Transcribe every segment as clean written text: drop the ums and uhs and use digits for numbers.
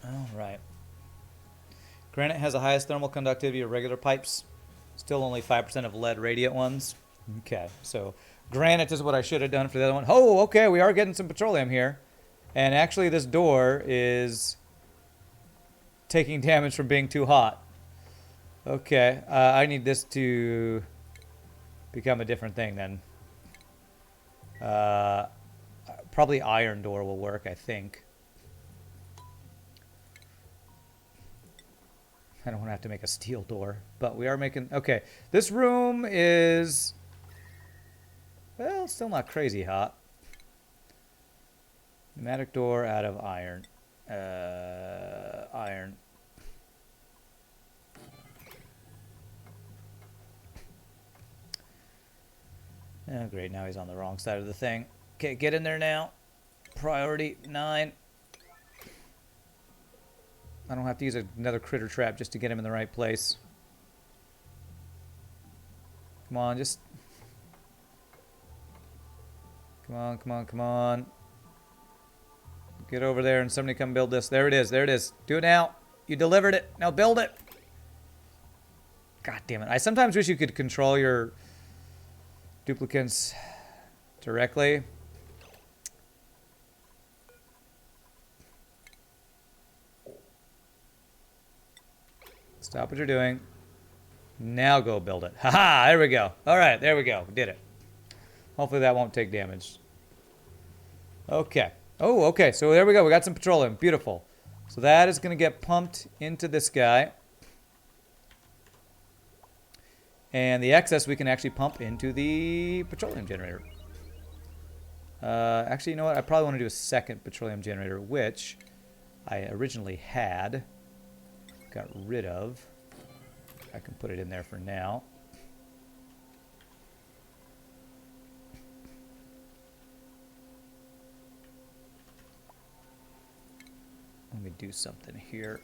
All right. Granite has the highest thermal conductivity of regular pipes. Still only 5% of lead radiant ones. Okay, so granite is what I should have done for the other one. Oh, okay, we are getting some petroleum here. And actually this door is taking damage from being too hot. Okay, I need this to become a different thing then. Uh, Probably iron door will work, I think. I don't want to have to make a steel door, but we are making... Okay, this room is... Well, still not crazy hot. Pneumatic door out of iron. Iron. Oh, great. Now he's on the wrong side of the thing. Okay, get in there now. Priority 9. I don't have to use another critter trap just to get him in the right place. Come on, just... Come on, come on, come on. Get over there and somebody come build this. There it is, there it is. Do it now. You delivered it. Now build it. God damn it. I sometimes wish you could control your duplicates directly. Stop what you're doing. Now go build it. Haha, there we go. All right, there we go. We did it. Hopefully that won't take damage. Okay. Oh, okay. So there we go. We got some petroleum. Beautiful. So that is going to get pumped into this guy. And the excess we can actually pump into the petroleum generator. Actually, you know what? I probably want to do a second petroleum generator, which I originally had. Got rid of. I can put it in there for now. Let me do something here.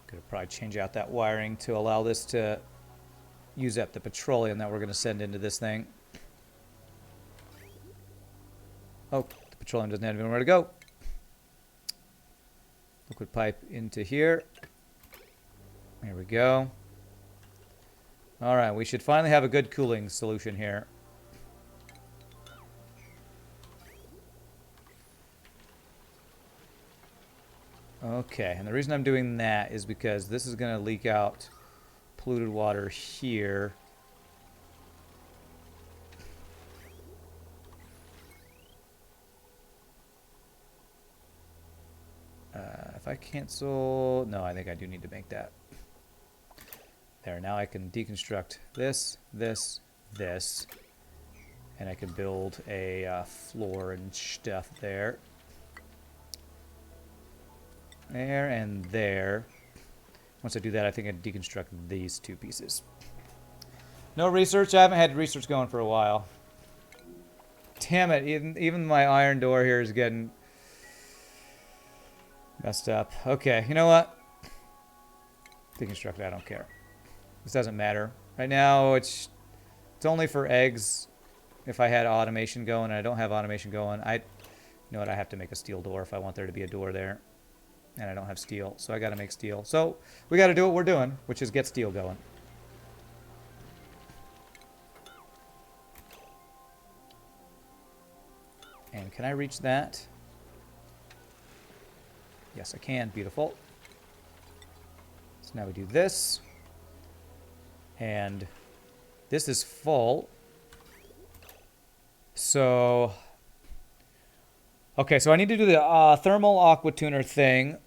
Could probably change out that wiring to allow this to use up the petroleum that we're going to send into this thing. Oh, the petroleum doesn't have anywhere to go. Liquid pipe into here. There we go. All right, we should finally have a good cooling solution here. Okay, and the reason I'm doing that is because this is going to leak out polluted water here. If I cancel... No, I think I do need to make that. There, now I can deconstruct this, this, this. And I can build a floor and stuff there. There and there. Once I do that, I think I deconstruct these two pieces. No research. I haven't had research going for a while. Damn it. Even my iron door here is getting messed up. Okay, you know what? Deconstruct. I don't care. This doesn't matter. Right now, it's only for eggs. If I had automation going, and I don't have automation going, you know what? I have to make a steel door if I want there to be a door there. And I don't have steel, so I got to make steel. So we got to do what we're doing, which is get steel going. And can I reach that? Yes, I can. Beautiful. So now we do this. And this is full. So... Okay, so I need to do the thermal aqua tuner thing.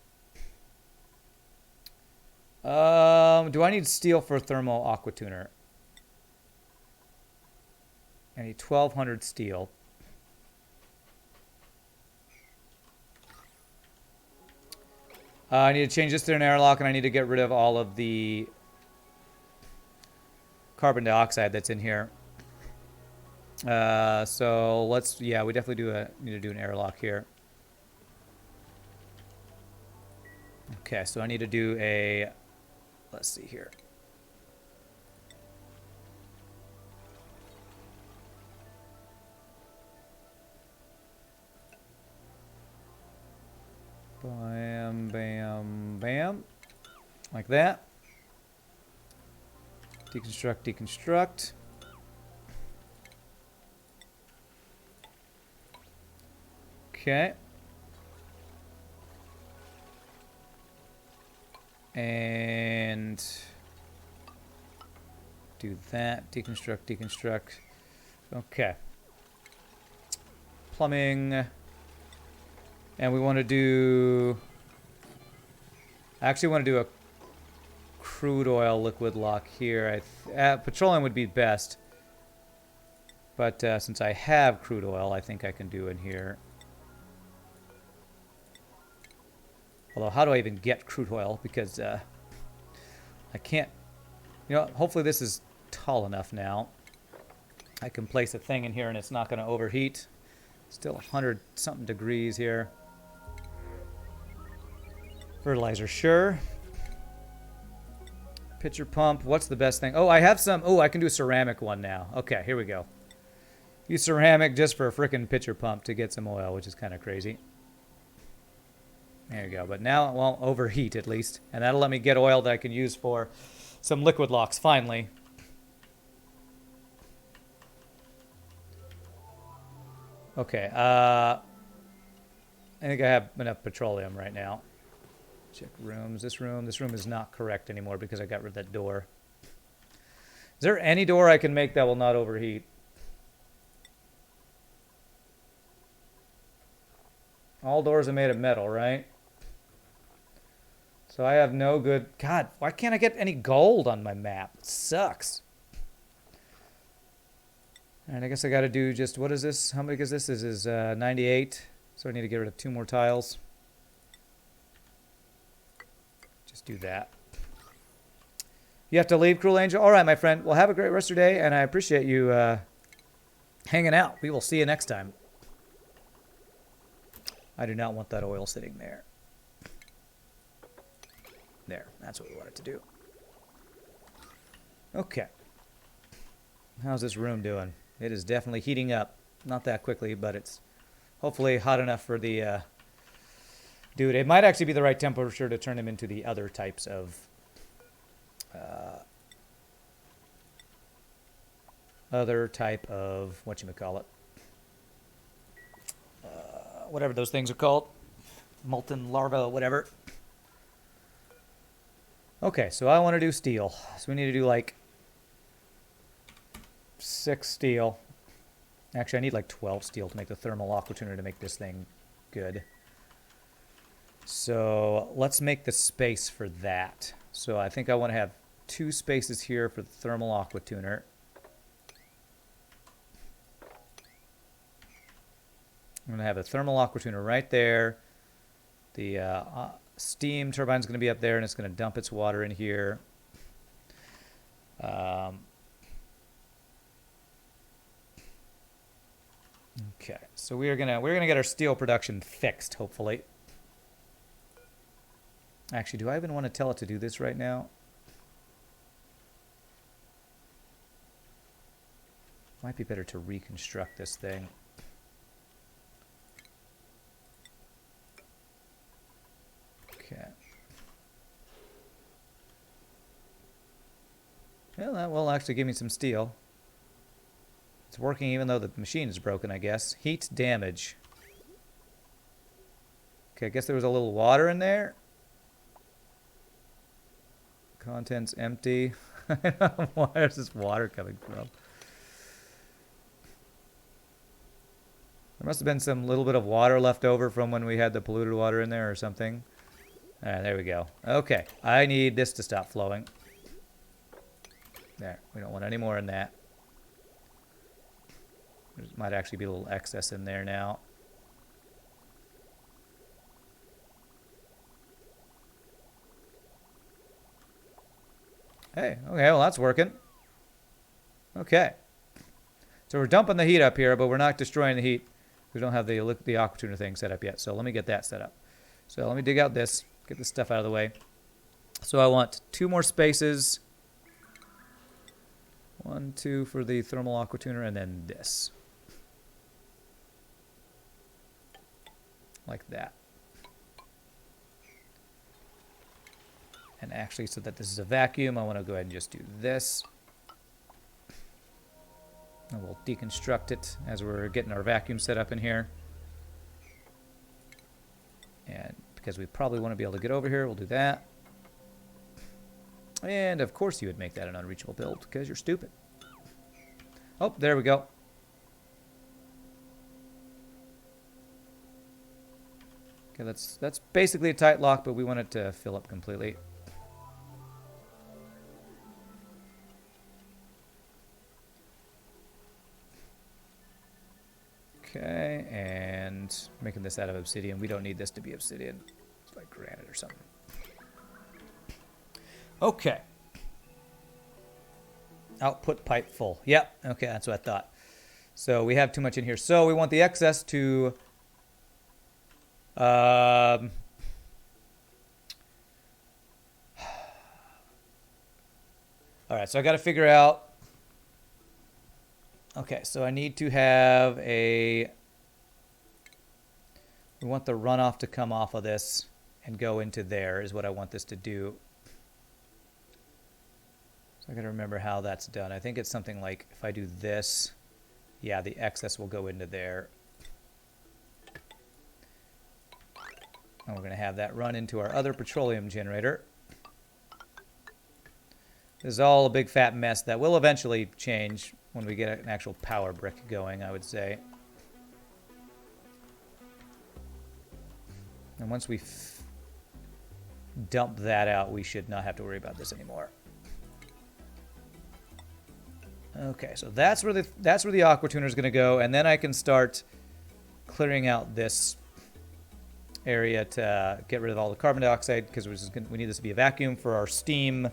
Do I need steel for thermal aqua tuner? I need 1200 steel. I need to change this to an airlock, and I need to get rid of all of the carbon dioxide that's in here. So let's, yeah, we definitely need to do an airlock here. Okay, so I need to do a, let's see here. Bam, bam, bam. Like that. Deconstruct, deconstruct. Okay. And do that. Deconstruct, deconstruct. Okay. Plumbing. And we want to do... I actually want to do a crude oil liquid lock here. Petroleum would be best. But since I have crude oil, I think I can do in here. Although, how do I even get crude oil? Because I can't... You know, hopefully this is tall enough now. I can place a thing in here and it's not going to overheat. Still 100-something degrees here. Fertilizer, sure. Pitcher pump, what's the best thing? Oh, I have some... Oh, I can do a ceramic one now. Okay, here we go. Use ceramic just for a frickin' pitcher pump to get some oil, which is kind of crazy. There you go. But now it won't overheat, at least. And that'll let me get oil that I can use for some liquid locks, finally. Okay. I think I have enough petroleum right now. Check rooms. This room is not correct anymore because I got rid of that door. Is there any door I can make that will not overheat? All doors are made of metal, right? So I have no good... God, why can't I get any gold on my map? It sucks. And I guess I got to do just... What is this? How big is this? This is 98. So I need to get rid of 2 more tiles. Just do that. You have to leave, Cruel Angel? All right, my friend. Well, have a great rest of your day, and I appreciate you hanging out. We will see you next time. I do not want that oil sitting there. There. That's what we wanted to do. Okay. How's this room doing? It is definitely heating up. Not that quickly, but it's hopefully hot enough for the... Dude, it might actually be the right temperature to turn him into the other types of... other type of... Whatchamacallit? Whatever those things are called. Molten larva, whatever. Okay, so I want to do steel. So we need to do like 6 steel. Actually, I need like 12 steel to make the thermal aqua tuner to make this thing good. So let's make the space for that. So I think I want to have 2 spaces here for the thermal aqua tuner. I'm going to have a thermal aqua tuner right there. The steam turbine is going to be up there, and it's going to dump its water in here. Okay, so we're gonna get our steel production fixed, hopefully. Actually, do I even want to tell it to do this right now? Might be better to reconstruct this thing. Okay. Well, that will actually give me some steel. It's working even though the machine is broken, I guess. Heat damage. Okay, I guess there was a little water in there. Contents empty. Where is this water coming from? There must have been some little bit of water left over from when we had the polluted water in there or something. There we go. Okay, I need this to stop flowing. There, we don't want any more in that. There might actually be a little excess in there now. Hey, okay, well that's working. Okay. So we're dumping the heat up here, but we're not destroying the heat. We don't have the aqua tuner thing set up yet, so let me get that set up. So let me dig out this. get this stuff out of the way. So I want 2 more spaces. 1, 2 for the thermal aqua tuner, and then this. Like that. And actually, so that this is a vacuum, I want to go ahead and just do this. And we'll deconstruct it as we're getting our vacuum set up in here. And because we probably want to be able to get over here, we'll do that. And of course you would make that an unreachable build because you're stupid. Oh, there we go. Okay, that's basically a tight lock, but we want it to fill up completely. Okay, and making this out of obsidian. We don't need this to be obsidian. It's like granite or something. Okay. Output pipe full. Yep. Okay, that's what I thought. So we have too much in here. So we want the excess to... all right, so I got to figure out... Okay, so I need to have a... We want the runoff to come off of this and go into there is what I want this to do. So I got to remember how that's done. I think it's something like if I do this, yeah, the excess will go into there. And we're going to have that run into our other petroleum generator. This is all a big fat mess that will eventually change when we get an actual power brick going, I would say. And once we dump that out, we should not have to worry about this anymore. Okay, so that's where the aqua tuner is going to go, and then I can start clearing out this area to get rid of all the carbon dioxide because we need this to be a vacuum for our steam,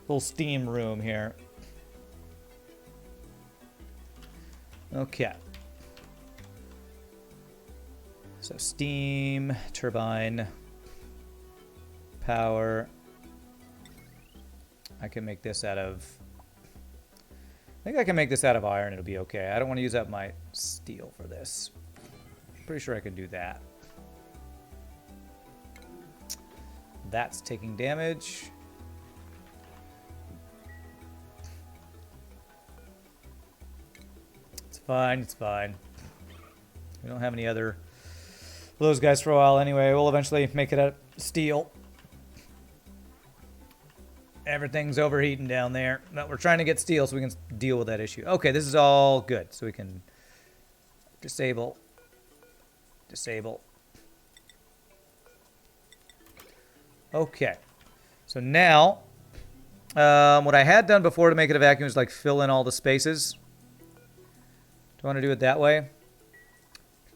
little steam room here. Okay. So steam, turbine, power. I can make this out of... I think I can make this out of iron. It'll be okay. I don't want to use up my steel for this. Pretty sure I can do that. That's taking damage. It's fine. It's fine. We don't have any other of those guys for a while anyway. We'll eventually make it out of steel. Everything's overheating down there. But we're trying to get steel so we can deal with that issue. Okay, this is all good. So we can disable. Disable. Okay. So now, what I had done before to make it a vacuum is like fill in all the spaces. Do I want to do it that way? It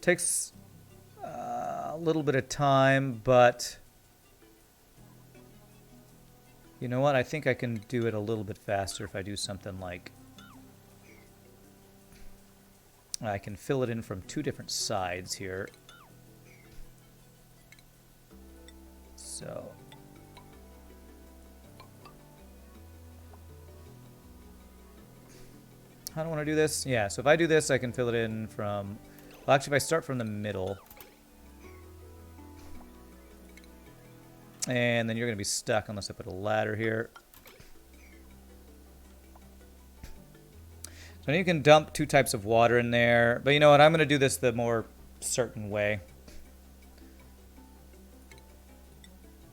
takes a little bit of time, but... You know what? I think I can do it a little bit faster if I do something like... I can fill it in from 2 different sides here. So... How do I want to do this? Yeah, so if I do this, I can fill it in from... Well, actually, if I start from the middle... And then you're going to be stuck unless I put a ladder here. So you can dump 2 types of water in there. But you know what? I'm going to do this the more certain way.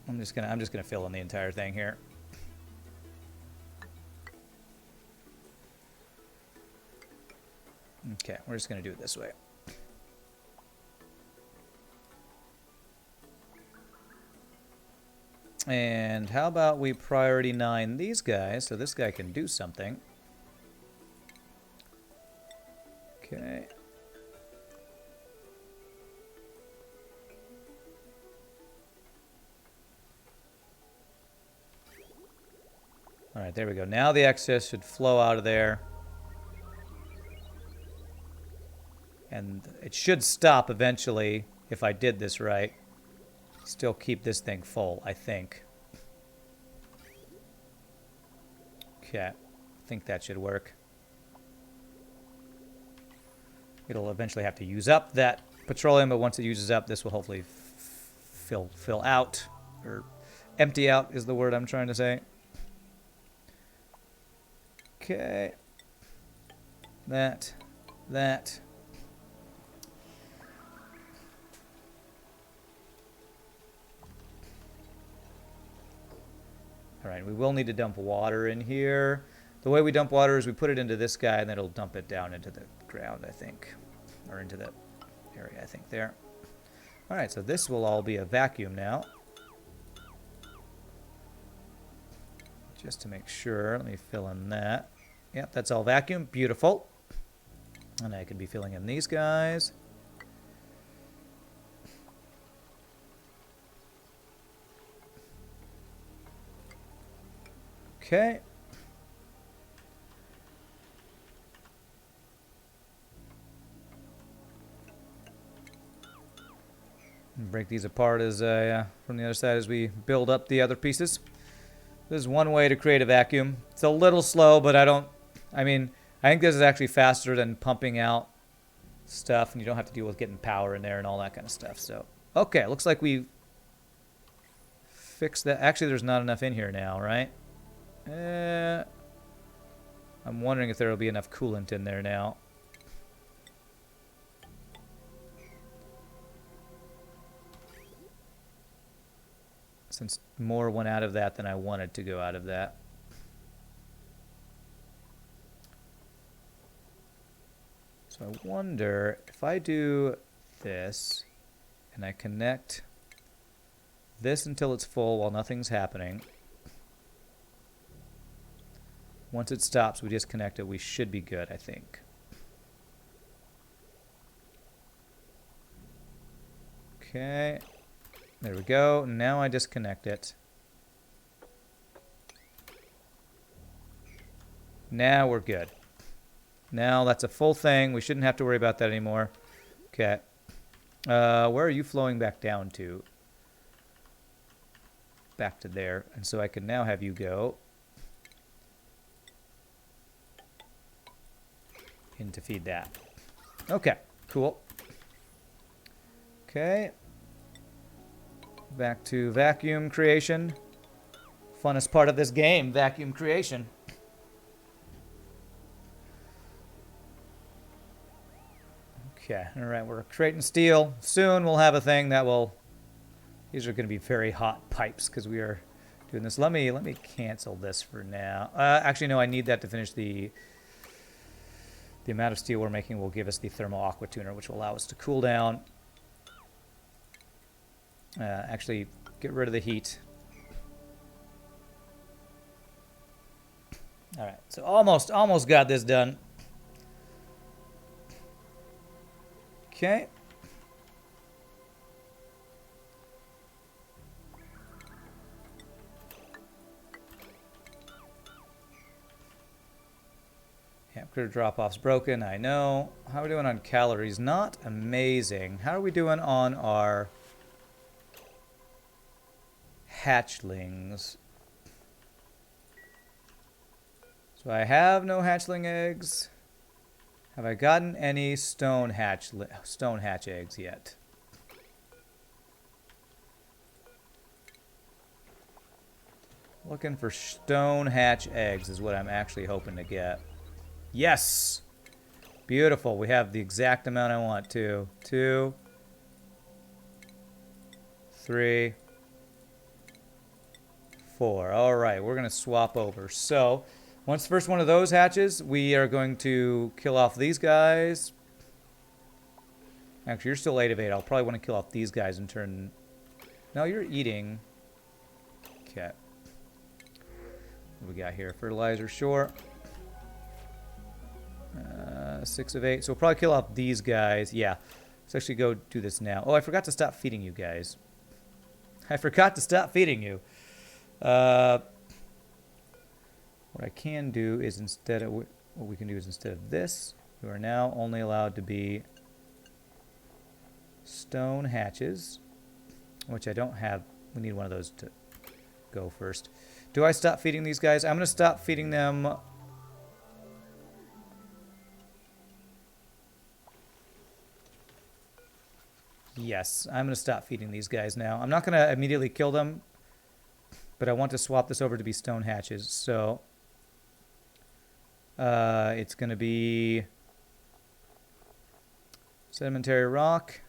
I'm just gonna fill in the entire thing here. Okay, we're just going to do it this way. And how about we priority 9 these guys so this guy can do something. Okay. All right, there we go. Now the excess should flow out of there. And it should stop eventually if I did this right. still keep this thing full, I think. Okay, I think that should work. It'll eventually have to use up that petroleum, but once it uses up, this will hopefully fill out, or empty out is the word I'm trying to say. Okay. That. All right, we will need to dump water in here. The way we dump water is we put it into this guy, and then it'll dump it down into the ground, I think. Or into the area, I think, there. All right, so this will all be a vacuum now. Just to make sure, let me fill in that. Yep, that's all vacuum. Beautiful. And I could be filling in these guys. Okay. Break these apart as from the other side as we build up the other pieces. This is one way to create a vacuum. It's a little slow, but I think this is actually faster than pumping out stuff, and you don't have to deal with getting power in there and all that kind of stuff. So, okay, looks like we fixed that. Actually, there's not enough in here now, right? I'm wondering if there will be enough coolant in there now. Since more went out of that than I wanted to go out of that. So I wonder if I do this and I connect this until it's full while nothing's happening. Once it stops, we disconnect it. We should be good, I think. Okay. There we go. Now I disconnect it. Now we're good. Now that's a full thing. We shouldn't have to worry about that anymore. Okay. Where are you flowing back down to? Back to there. And so I can now have you go in to feed that. Okay. Cool. Okay. Back to vacuum creation. Funnest part of this game, vacuum creation. Okay, all right, we're creating steel. Soon we'll have a thing that will... These are going to be very hot pipes because we are doing this. Let me cancel this for now. Actually, no, I need that to finish the amount of steel we're making will give us the thermal aqua tuner, which will allow us to cool down. Actually, get rid of the heat. All right, so almost got this done. Okay. Yeah, critter drop-off's broken, I know. How are we doing on calories? Not amazing. How are we doing on our hatchlings? So I have no hatchling eggs. Have I gotten any stone hatch eggs yet? Looking for stone hatch eggs is what I'm actually hoping to get. Yes! Beautiful. We have the exact amount I want too. 2, 3, 4. All right, we're going to swap over. So, once the first one of those hatches, we are going to kill off these guys. Actually, you're still 8 of 8. I'll probably want to kill off these guys and turn... No, you're eating. Okay. What we got here? Fertilizer, sure. 6 of 8. So we'll probably kill off these guys. Yeah. Let's actually go do this now. Oh, I forgot to stop feeding you guys. I forgot to stop feeding you. What I can do is instead of this, you are now only allowed to be stone hatches. which I don't have. We need one of those to go first. Do I stop feeding these guys? I'm going to stop feeding them. Yes, I'm going to stop feeding these guys now. I'm not going to immediately kill them, but I want to swap this over to be stone hatches. So it's going to be sedimentary rock,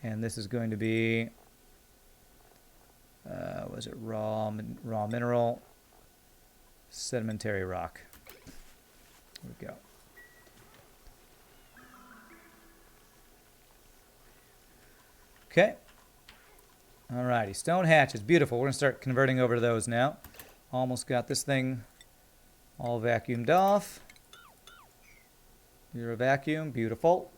and this is going to be was it raw mineral, sedimentary rock. There we go. Okay. Alrighty, stone hatches, beautiful. We're gonna start converting over to those now. Almost got this thing all vacuumed off. You're a vacuum, beautiful.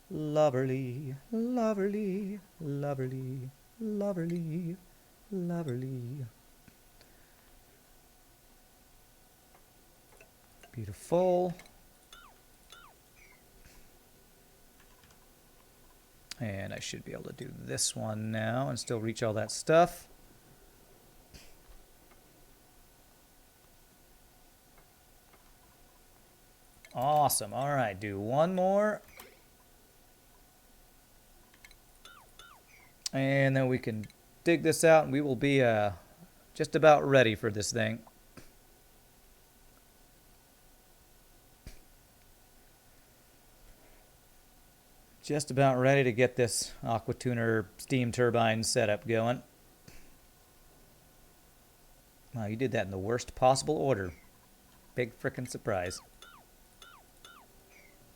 Loverly, loverly, loverly, loverly, loverly. Beautiful. And I should be able to do this one now and still reach all that stuff. Awesome. All right, do one more. And then we can dig this out and we will be just about ready for this thing. Just about ready to get this aquatuner steam turbine setup going. Wow, you did that in the worst possible order. Big frickin' surprise.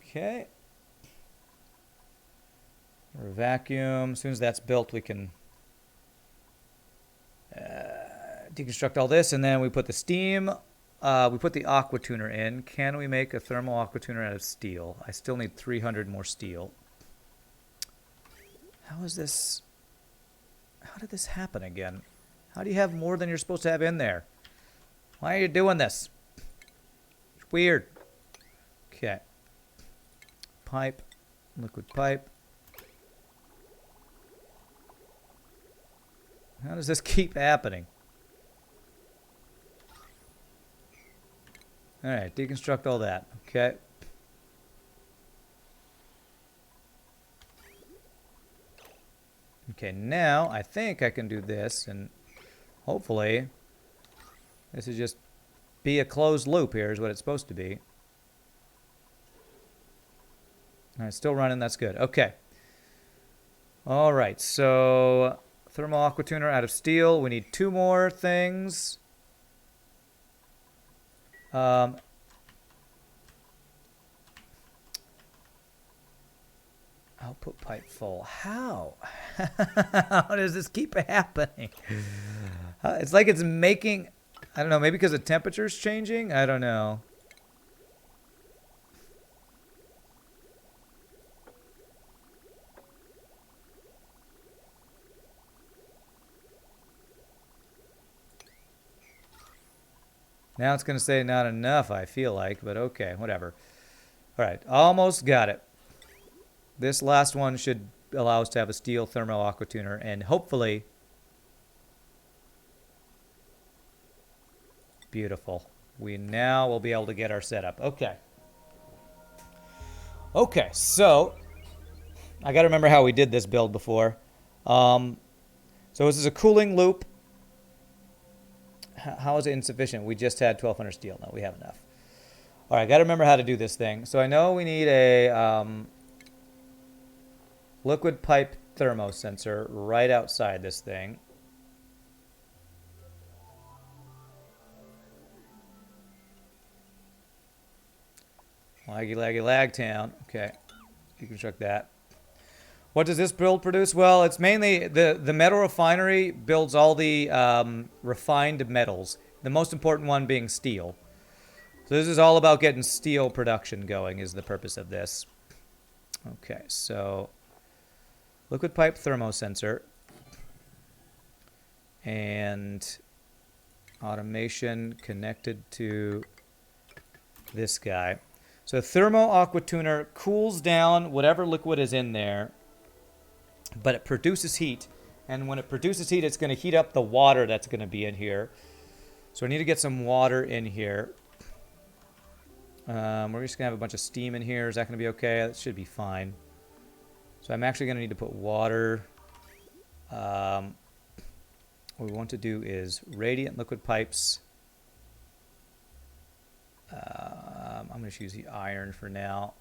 Okay. Or vacuum. As soon as that's built, we can deconstruct all this, and then we put the steam. We put the aquatuner in. Can we make a thermal aquatuner out of steel? I still need 300 more steel. How is this? How did this happen again? How do you have more than you're supposed to have in there? Why are you doing this? It's weird. Okay. Pipe. Liquid pipe. How does this keep happening? Alright, deconstruct all that. Okay. Okay, now I think I can do this, and hopefully this is just be a closed loop here is what it's supposed to be. Alright, still running, that's good. Okay. Alright, so thermal aquatuner out of steel. We need 2 more things. Output pipe full. How? How does this keep happening? It's like it's making... I don't know, maybe because the temperature's changing? I don't know. Now it's going to say not enough, I feel like, but okay, whatever. All right, almost got it. This last one should allow us to have a steel thermal aquatuner, and hopefully... Beautiful. We now will be able to get our setup. Okay. Okay, so... I got to remember how we did this build before. So this is a cooling loop. How is it insufficient? We just had 1,200 steel. No, we have enough. All right, got to remember how to do this thing. So I know we need a liquid pipe thermosensor right outside this thing. Laggy, laggy, lag town. Okay, deconstruct that. What does this build produce? Well, it's mainly the metal refinery builds all the refined metals. The most important one being steel. So this is all about getting steel production going is the purpose of this. Okay, so liquid pipe thermosensor and automation connected to this guy. So thermo aquatuner cools down whatever liquid is in there. but it produces heat. And when it produces heat, it's going to heat up the water that's going to be in here. So I need to get some water in here. We're just going to have a bunch of steam in here. Is that going to be okay? That should be fine. So I'm actually going to need to put water. What we want to do is radiant liquid pipes. I'm going to just use the iron for now.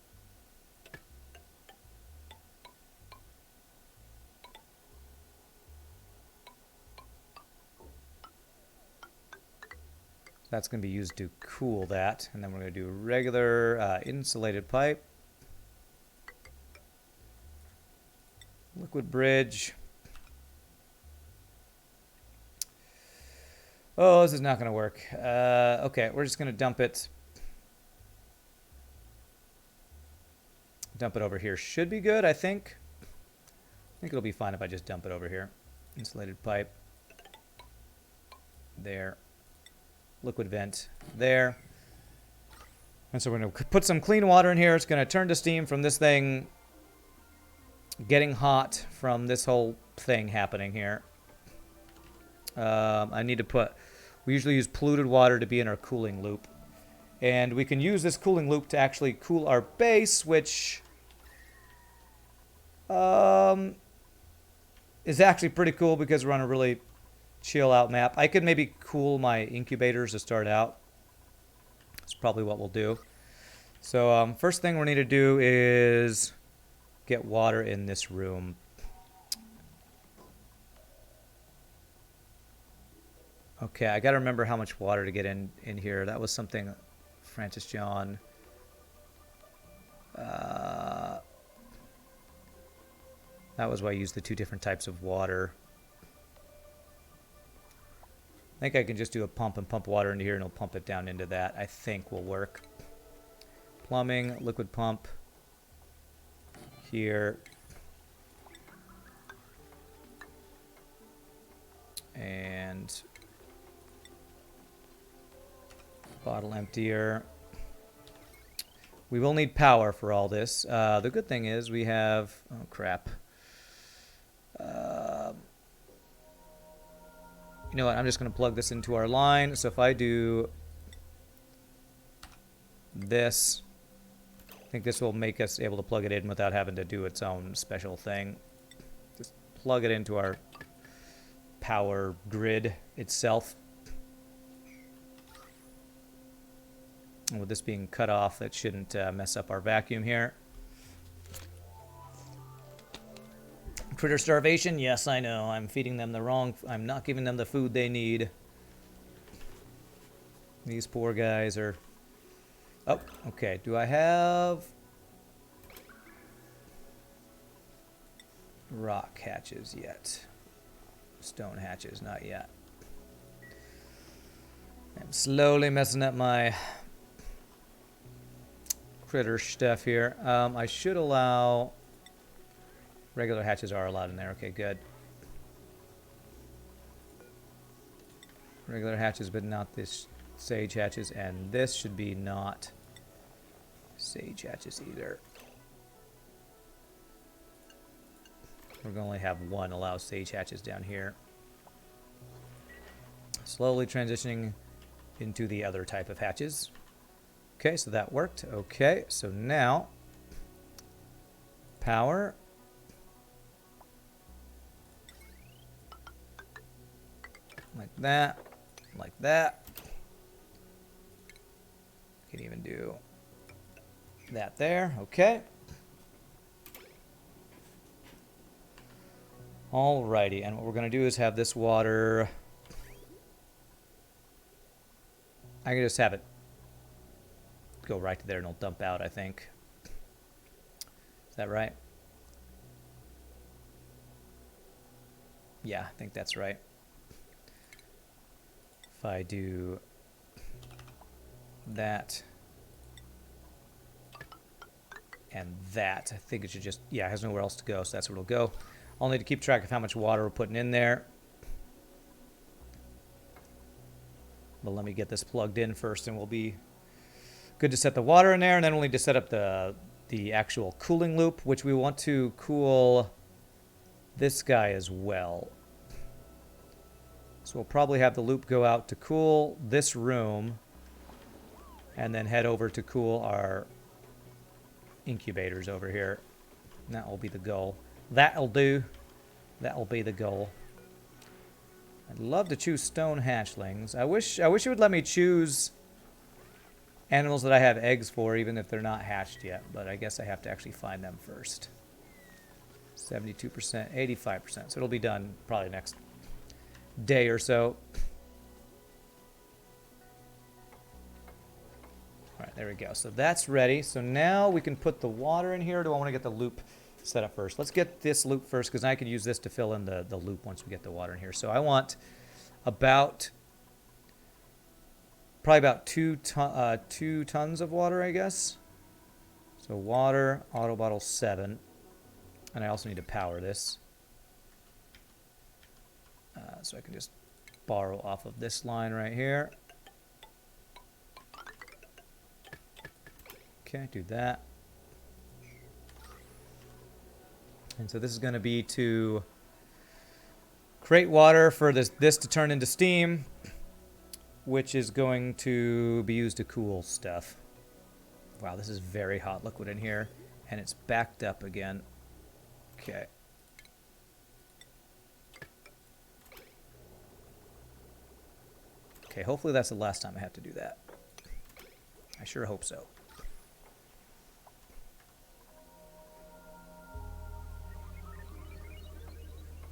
That's going to be used to cool that. And then we're going to do regular insulated pipe. Liquid bridge. Oh, this is not going to work. Okay, we're just going to dump it. Dump it over here. Should be good, I think. I think it'll be fine if I just dump it over here. Insulated pipe. There. Liquid vent there. And so we're going to put some clean water in here. It's going to turn to steam from this thing getting hot from this whole thing happening here. I need to put... We usually use polluted water to be in our cooling loop. And we can use this cooling loop to actually cool our base, which is actually pretty cool because we're on a really chill out map. I could maybe cool my incubators to start out. That's probably what we'll do. So first thing we need to do is get water in this room. Okay, I got to remember how much water to get in here. That was something Francis John... that was why I used the two different types of water. I think I can just do a pump and pump water into here and it'll pump it down into that. I think will work. Plumbing, liquid pump. Here. And bottle emptier. We will need power for all this. The good thing is we have... Oh, crap. You know what? I'm just going to plug this into our line. So if I do this, I think this will make us able to plug it in without having to do its own special thing. Just plug it into our power grid itself. And with this being cut off, that shouldn't mess up our vacuum here. Critter starvation? Yes, I know. I'm feeding them the wrong... I'm not giving them the food they need. These poor guys are... Oh, okay. Do I have... rock hatches yet? Stone hatches, not yet. I'm slowly messing up my critter stuff here. I should allow... Regular hatches are allowed in there. Okay, good. Regular hatches, but not this sage hatches. And this should be not sage hatches either. We're going to only have one allow sage hatches down here. Slowly transitioning into the other type of hatches. Okay, so that worked. Okay, so now power. Like that, like that. Can even do that there. Okay. Alrighty, and what we're going to do is have this water. I can just have it go right to there and it'll dump out, I think. Is that right? Yeah, I think that's right. If I do that and that, I think it should just, yeah, it has nowhere else to go, so that's where it'll go. I'll need to keep track of how much water we're putting in there. But let me get this plugged in first and we'll be good to set the water in there, and then we'll need to set up the actual cooling loop, which we want to cool this guy as well. So we'll probably have the loop go out to cool this room and then head over to cool our incubators over here. And that will be the goal. That'll do. That'll be the goal. I'd love to choose stone hatchlings. I wish it would let me choose animals that I have eggs for, even if they're not hatched yet. But I guess I have to actually find them first. 72%, 85%. So it'll be done probably next day or so. All right, there we go. So that's ready. So now we can put the water in here. Do I want to get the loop set up first? Let's get this loop first, because I could use this to fill in the loop once we get the water in here. So I want probably about 2 tons of water, I guess. So water, auto bottle 7. And I also need to power this. So I can just borrow off of this line right here. Okay, do that. And so this is going to be to create water for this to turn into steam, which is going to be used to cool stuff. Wow, this is very hot liquid in here, and it's backed up again. Okay. Okay, hopefully that's the last time I have to do that. I sure hope so.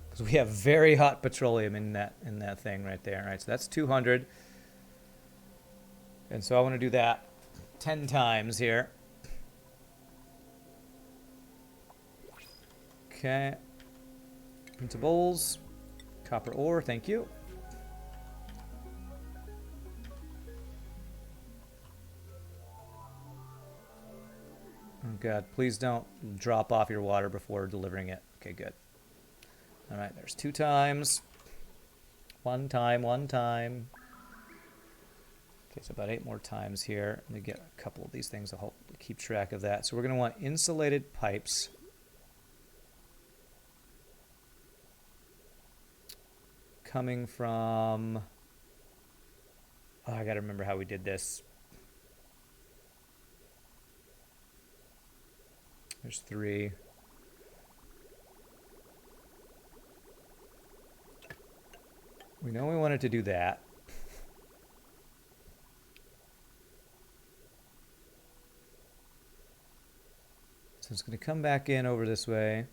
Because we have very hot petroleum in that thing right there. All right, so that's 200. And so I want to do that 10 times here. Okay. Principles. Copper ore, thank you. Oh God, please don't drop off your water before delivering it. Okay, good. All right, there's 2 times. 1 time, 1 time. Okay, so about 8 more times here. Let me get a couple of these things to help keep track of that. So we're going to want insulated pipes. Coming from... Oh, I got to remember how we did this. There's 3. We know we wanted to do that. So it's going to come back in over this way.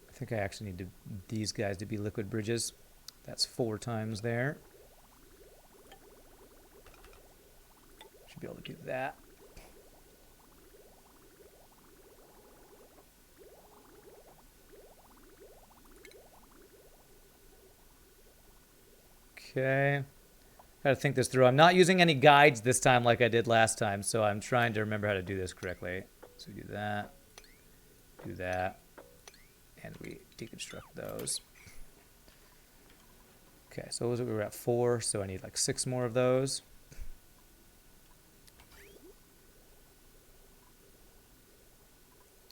I think I actually need these guys to be liquid bridges. That's 4 times there. Should be able to do that. Okay. Gotta think this through. I'm not using any guides this time like I did last time, so I'm trying to remember how to do this correctly. So we do that, and we deconstruct those. Okay, so we were at 4, so I need like 6 more of those.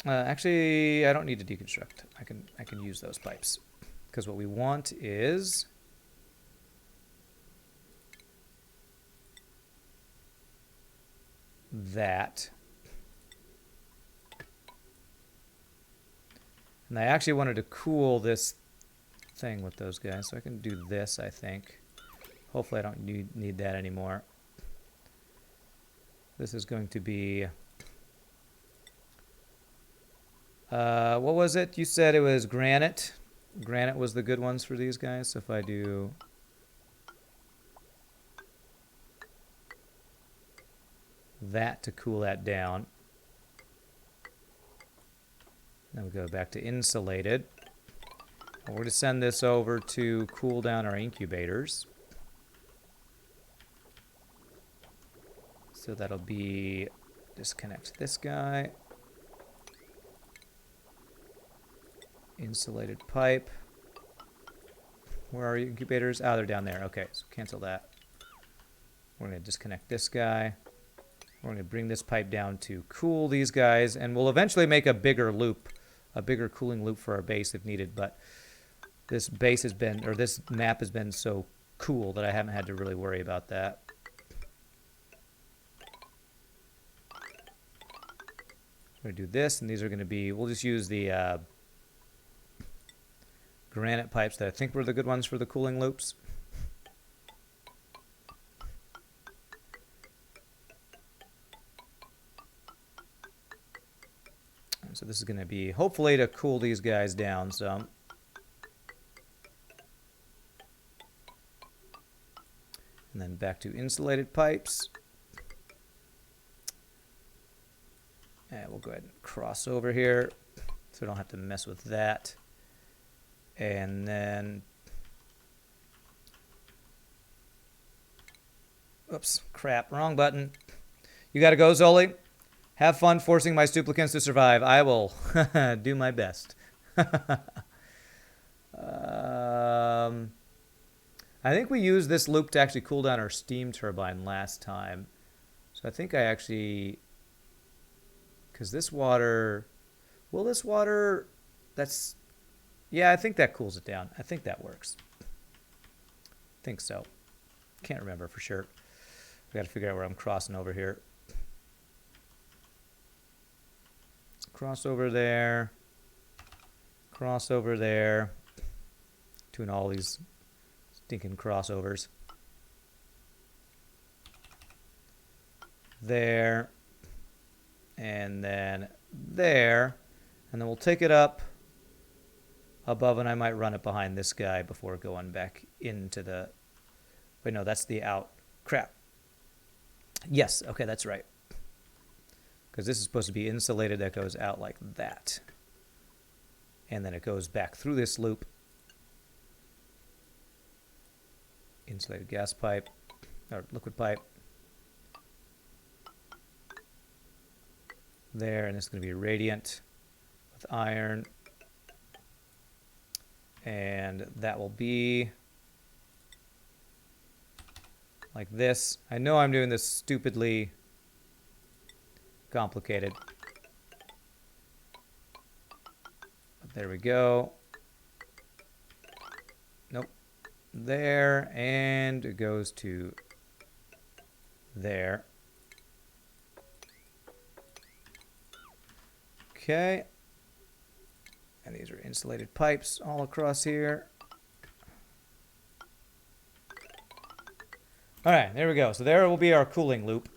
Actually, I don't need to deconstruct. I can use those pipes, because what we want is that. And I actually wanted to cool this thing with those guys, so I can do this, I think. Hopefully I don't need that anymore. This is going to be... what was it? You said it was granite. Granite was the good ones for these guys. So if I do... that to cool that down. Then we go back to insulated. And we're going to send this over to cool down our incubators. So that'll be... disconnect this guy. Insulated pipe. Where are your incubators? Oh, they're down there. Okay, so cancel that. We're going to disconnect this guy. We're going to bring this pipe down to cool these guys, and we'll eventually make a bigger loop, a bigger cooling loop for our base if needed, but this base has been, or this map has been so cool that I haven't had to really worry about that. We're going to do this, and these are going to be, we'll just use the granite pipes that I think were the good ones for the cooling loops. And so this is going to be, hopefully, to cool these guys down some. And then back to insulated pipes. And we'll go ahead and cross over here so we don't have to mess with that. And then, oops, crap, wrong button. You gotta go, Zoli. Have fun forcing my duplicants to survive. I will do my best. I think we used this loop to actually cool down our steam turbine last time. So I think I actually, because this water, will this water, that's, yeah, I think that cools it down. I think that works. I think so. Can't remember for sure. I got to figure out where I'm crossing over here. Cross over there. Cross over there. Doing all these stinking crossovers. There. And then there. And then we'll take it up above, and I might run it behind this guy before going back into the, wait, no, that's the out. Crap. Yes, okay, that's right. Because this is supposed to be insulated, that goes out like that. And then it goes back through this loop. Insulated gas pipe, or liquid pipe. There, and this is going to be radiant with iron. And that will be like this. I know I'm doing this stupidly complicated. But there we go. Nope. There, and it goes to there. Okay. And these are insulated pipes all across here. All right, there we go. So there will be our cooling loop.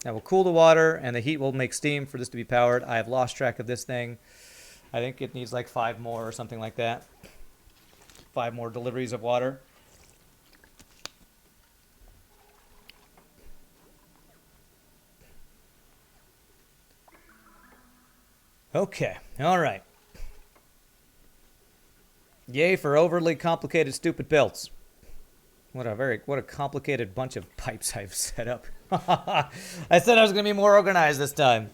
That will cool the water, and the heat will make steam for this to be powered. I have lost track of this thing. I think it needs like 5 more or something like that. 5 more deliveries of water. Okay, all right. Yay for overly complicated, stupid builds. What a complicated bunch of pipes I've set up. I said I was going to be more organized this time.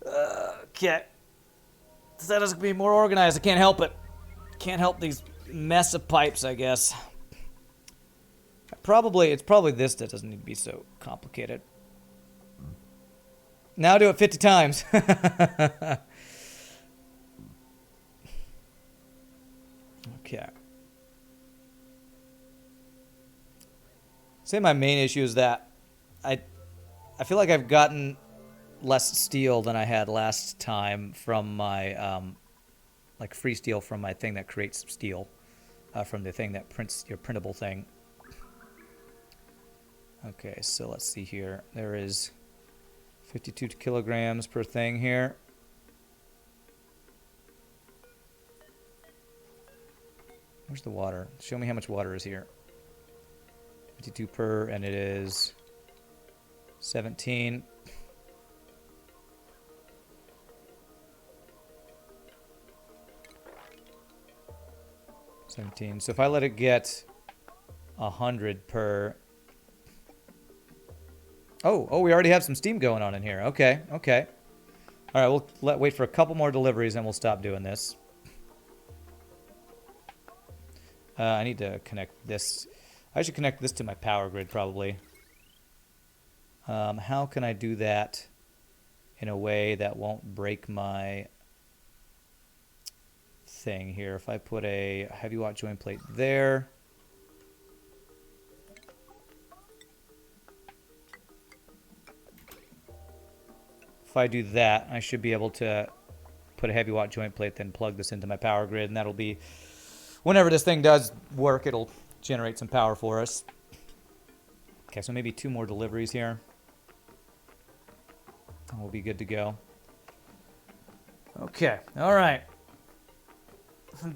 Okay. Said I was going to be more organized. I can't help it. Can't help these mess of pipes, I guess. It's probably this that doesn't need to be so complicated. Now do it 50 times. Okay. Say my main issue is that I feel like I've gotten less steel than I had last time from my like free steel from my thing that creates steel, from the thing that prints your printable thing. Okay, so let's see here. There is 52 kilograms per thing here. Where's the water? Show me how much water is here. 52 per, and it is 17. So if I let it get 100 per. Oh, we already have some steam going on in here. Okay. All right, we'll wait for a couple more deliveries, and we'll stop doing this. I need to connect this. I should connect this to my power grid, probably. How can I do that in a way that won't break my thing here? If I put a heavy watt joint plate there. If I do that, I should be able to put a heavy watt joint plate, then plug this into my power grid, and that'll be, whenever this thing does work, it'll generate some power for us. Okay, so maybe 2 more deliveries here. And we'll be good to go. Okay, all right.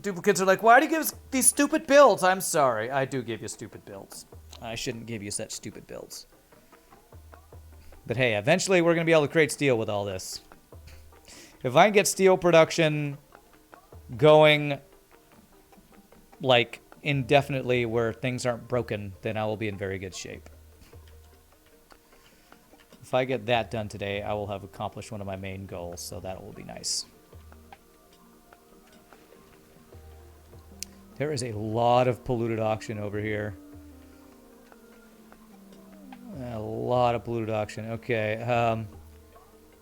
Duplicates are like, why do you give us these stupid builds? I'm sorry, I do give you stupid builds. I shouldn't give you such stupid builds. But hey, eventually we're going to be able to create steel with all this. If I can get steel production going, like, indefinitely where things aren't broken, then I will be in very good shape. If I get that done today, I will have accomplished one of my main goals, so that will be nice. There is a lot of polluted oxygen over here. A lot of polluted oxygen. Okay,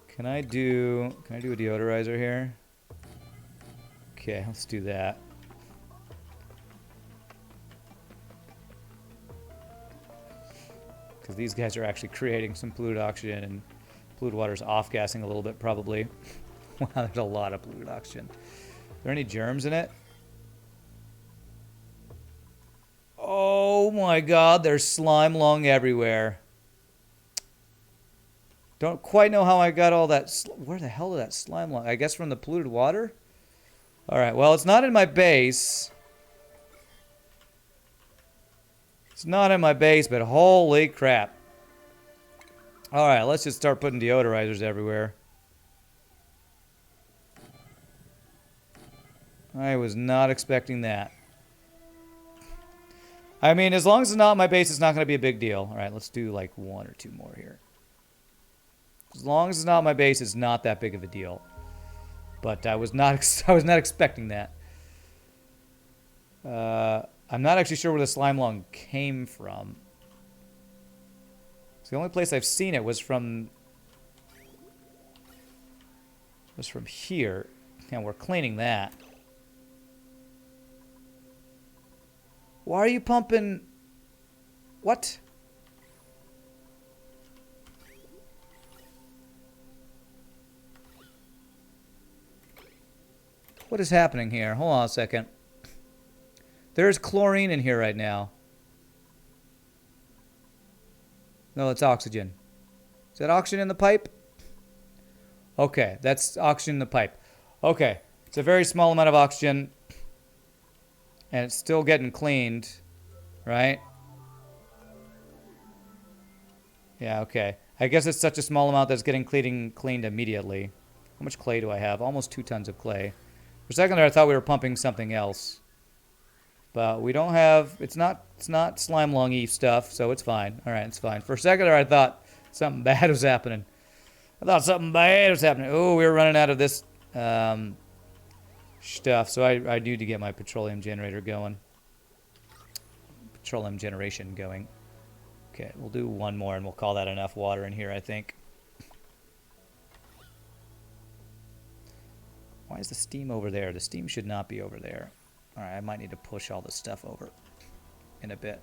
can I do a deodorizer here? Okay, let's do that. Because these guys are actually creating some polluted oxygen, and polluted water is off-gassing a little bit, probably. Wow, there's a lot of polluted oxygen. Are there any germs in it? Oh my god, there's slime lung everywhere. Don't quite know how I got all that. Where the hell did that slime lung? I guess from the polluted water? Alright, well, it's not in my base. It's not in my base, but holy crap. Alright, let's just start putting deodorizers everywhere. I was not expecting that. I mean, as long as it's not in my base, it's not going to be a big deal. Alright, let's do like 1 or 2 more here. As long as it's not in my base, it's not that big of a deal. But I was not expecting that. I'm not actually sure where the slime lung came from. So the only place I've seen it was from here, and we're cleaning that. Why are you pumping? What? What is happening here? Hold on a second. There's chlorine in here right now. No, it's oxygen. Is that oxygen in the pipe? Okay, that's oxygen in the pipe. Okay, it's a very small amount of oxygen. And it's still getting cleaned, right? Yeah, okay. I guess it's such a small amount that's getting cleaned immediately. How much clay do I have? Almost 2 tons of clay. For a second there, I thought we were pumping something else. But we don't have... It's not slime lung-y stuff, so it's fine. Alright, it's fine. For a second there, I thought something bad was happening. Oh, we were running out of this stuff, so I need to get my petroleum generator going. Petroleum generation going. Okay, we'll do 1 more, and we'll call that enough water in here, I think. Why is the steam over there? The steam should not be over there. Alright, I might need to push all this stuff over in a bit.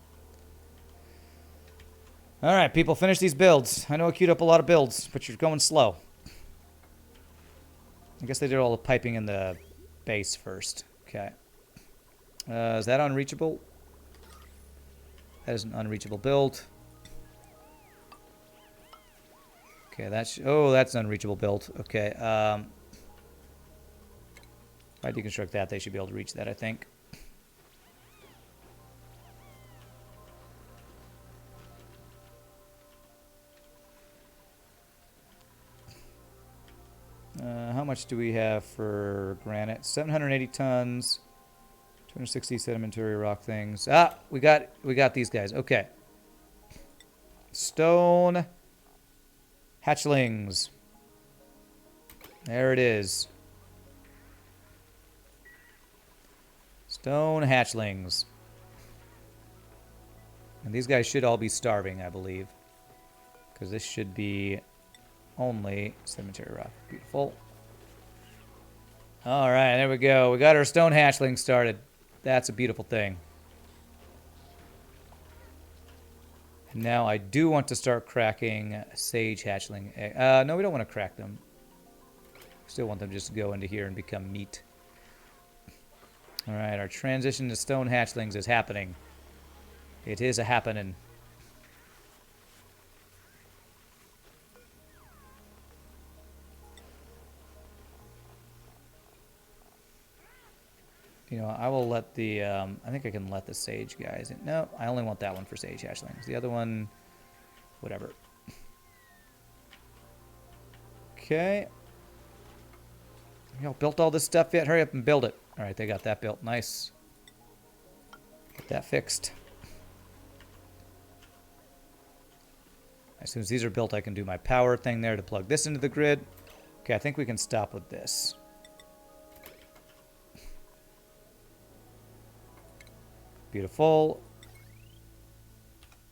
Alright, people, finish these builds. I know I queued up a lot of builds, but you're going slow. I guess they did all the piping in the base first. Okay. Is that unreachable? That is an unreachable build. Okay, that's... Oh, that's an unreachable build. Okay, if I deconstruct that, they should be able to reach that, I think. How much do we have for granite? 780 tons. 260 sedimentary rock things. Ah, we got these guys. Okay. Stone hatchlings. There it is. Stone hatchlings. And these guys should all be starving, I believe. because this should be only cemetery rock. Beautiful. All right, there we go. We got our stone hatchling started. That's a beautiful thing. And now I do want to start cracking sage hatchling. No, we don't want to crack them. Still want them just to go into here and become meat. All right, our transition to stone hatchlings is happening. It is a happening. You know, I will let the, I think I can let the sage guys in. No, I only want that one for sage hatchlings. The other one, whatever. Okay. Y'all built all this stuff yet? Hurry up and build it. All right, they got that built. Nice. Get that fixed. As soon as these are built, I can do my power thing there to plug this into the grid. Okay, I think we can stop with this. Beautiful.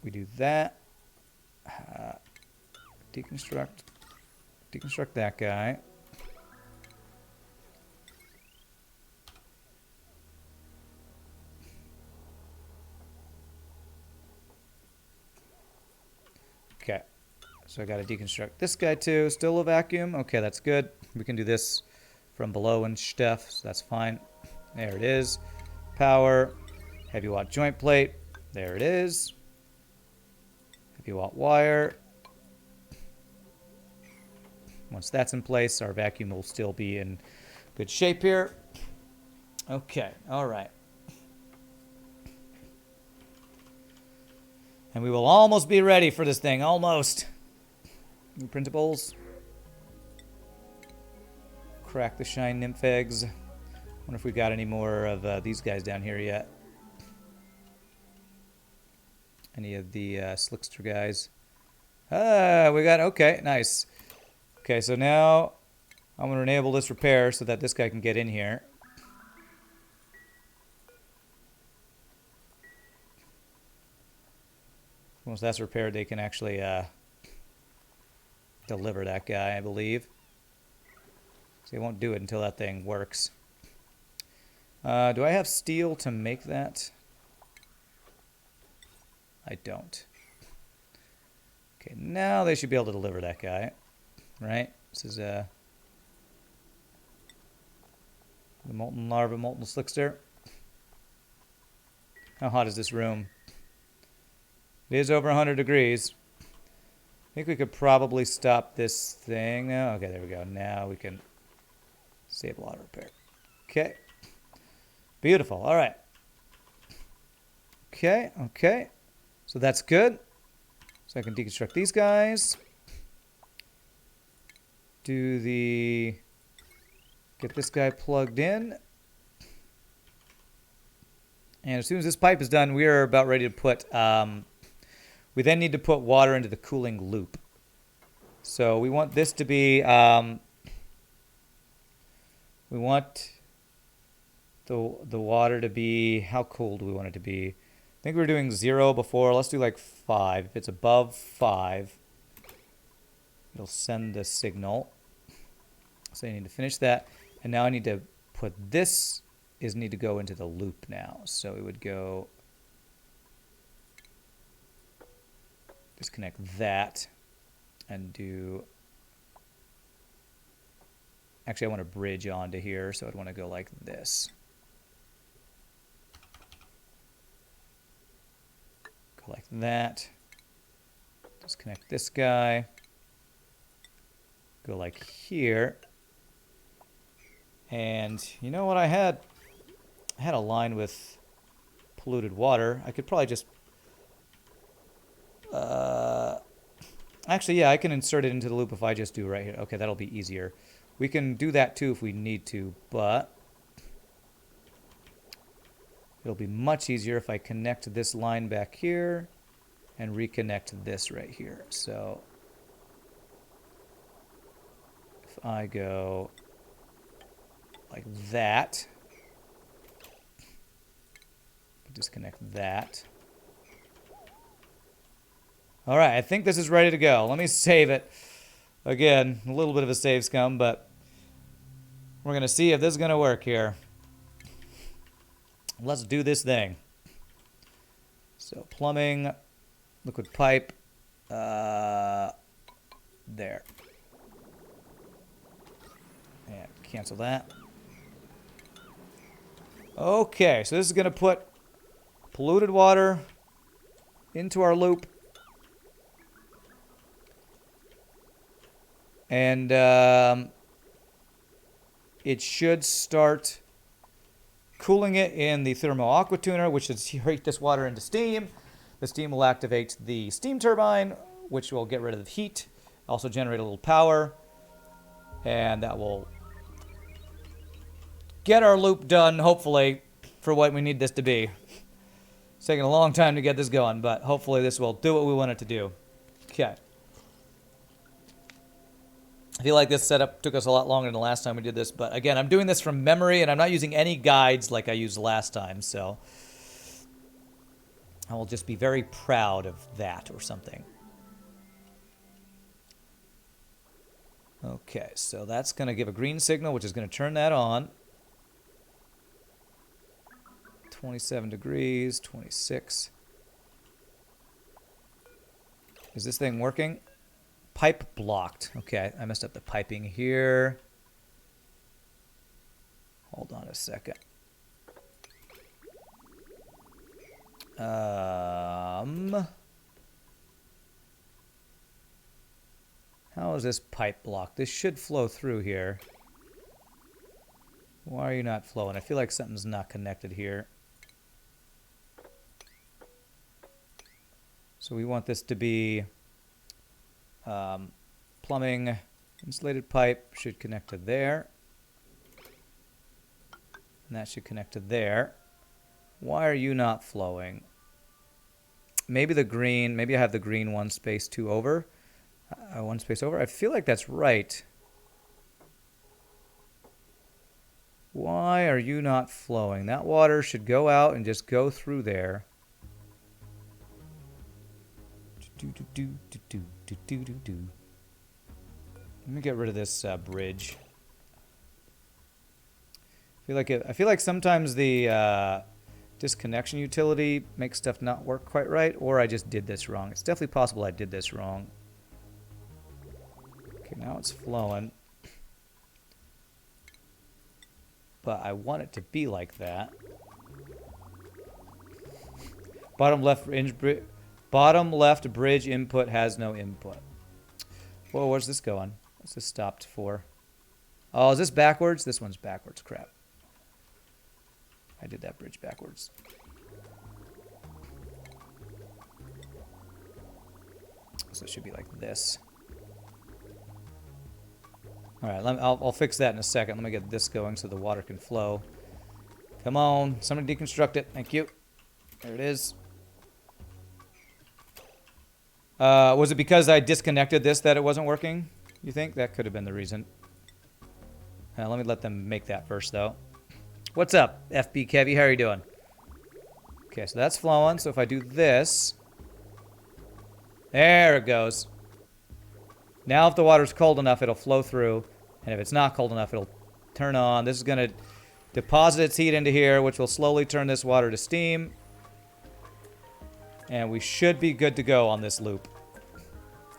We do that. Deconstruct that guy. Okay. So I got to deconstruct this guy too. Still a vacuum. Okay, that's good. We can do this from below and stuff, so that's fine. There it is. Power. Heavy watt joint plate. There it is. Heavy watt wire. Once that's in place, our vacuum will still be in good shape here. Okay, all right. And we will almost be ready for this thing. Almost. New printables. Crack the shine nymph eggs. Wonder if we got any more of these guys down here yet. Any of the slickster guys. Ah, we got, okay, nice. Okay, so now I'm going to enable this repair so that this guy can get in here. Once that's repaired, they can actually deliver that guy, I believe. So they won't do it until that thing works. Do I have steel to make that? I don't. Okay, now they should be able to deliver that guy, right? This is the molten larva, molten slickster. How hot is this room? It is over 100 degrees. I think we could probably stop this thing now. Okay, there we go. Now we can save a lot of repair. Okay. Beautiful. All right. Okay, okay. So that's good. So I can deconstruct these guys. Get this guy plugged in. And as soon as this pipe is done, we are about ready to put, we then need to put water into the cooling loop. So we want this to be, we want the water to be, how cold do we want it to be? I think we were doing 0 before. Let's do like 5. If it's above 5, it'll send the signal. So I need to finish that. And now I need to put this, need to go into the loop now. So it would go, disconnect that and do, actually I want to bridge onto here. So I'd want to go like this. Go like that. Disconnect this guy. Go like here. And you know what I had? I had a line with polluted water. I could probably just... actually, yeah, I can insert it into the loop if I just do right here. Okay, that'll be easier. We can do that too if we need to, but... it'll be much easier if I connect this line back here and reconnect this right here. So if I go like that, disconnect that, All right, I think this is ready to go. Let me save it. Again, a little bit of a save scum, but we're going to see if this is going to work here. Let's do this thing. So plumbing, liquid pipe, there. And cancel that. Okay, so this is going to put polluted water into our loop. And it should start cooling it in the thermo aqua tuner, which should heat this water into steam. The steam will activate the steam turbine, which will get rid of the heat, also generate a little power, and that will get our loop done, hopefully, for what we need this to be. It's taking a long time to get this going, but hopefully this will do what we want it to do. Okay. I feel like this setup took us a lot longer than the last time we did this, but again, I'm doing this from memory, and I'm not using any guides like I used last time, so I will just be very proud of that or something. Okay, so that's going to give a green signal, which is going to turn that on. 27 degrees, 26. Is this thing working? Pipe blocked. Okay, I messed up the piping here. Hold on a second. How is this pipe blocked? This should flow through here. Why are you not flowing? I feel like something's not connected here. So we want this to be plumbing, insulated pipe should connect to there. And that should connect to there. Why are you not flowing? Maybe the green, maybe I have the green one space two over. One space over. I feel like that's right. Why are you not flowing? That water should go out and just go through there. Let me get rid of this bridge. I feel like sometimes the disconnection utility makes stuff not work quite right, or I just did this wrong. It's definitely possible I did this wrong. Okay, now it's flowing. But I want it to be like that. Bottom left bridge input has no input. Whoa, where's this going? What's this stopped for? Oh, is this backwards? This one's backwards. Crap. I did that bridge backwards. So it should be like this. All right, I'll fix that in a second. Let me get this going so the water can flow. Come on, somebody deconstruct it. Thank you. There it is. Was it because I disconnected this that it wasn't working? You think? That could have been the reason. Let me let them make that first, though. What's up, FB Kevy? How are you doing? Okay, so that's flowing. So if I do this... There it goes. Now if the water's cold enough, it'll flow through. And if it's not cold enough, it'll turn on. This is going to deposit its heat into here, which will slowly turn this water to steam. And we should be good to go on this loop.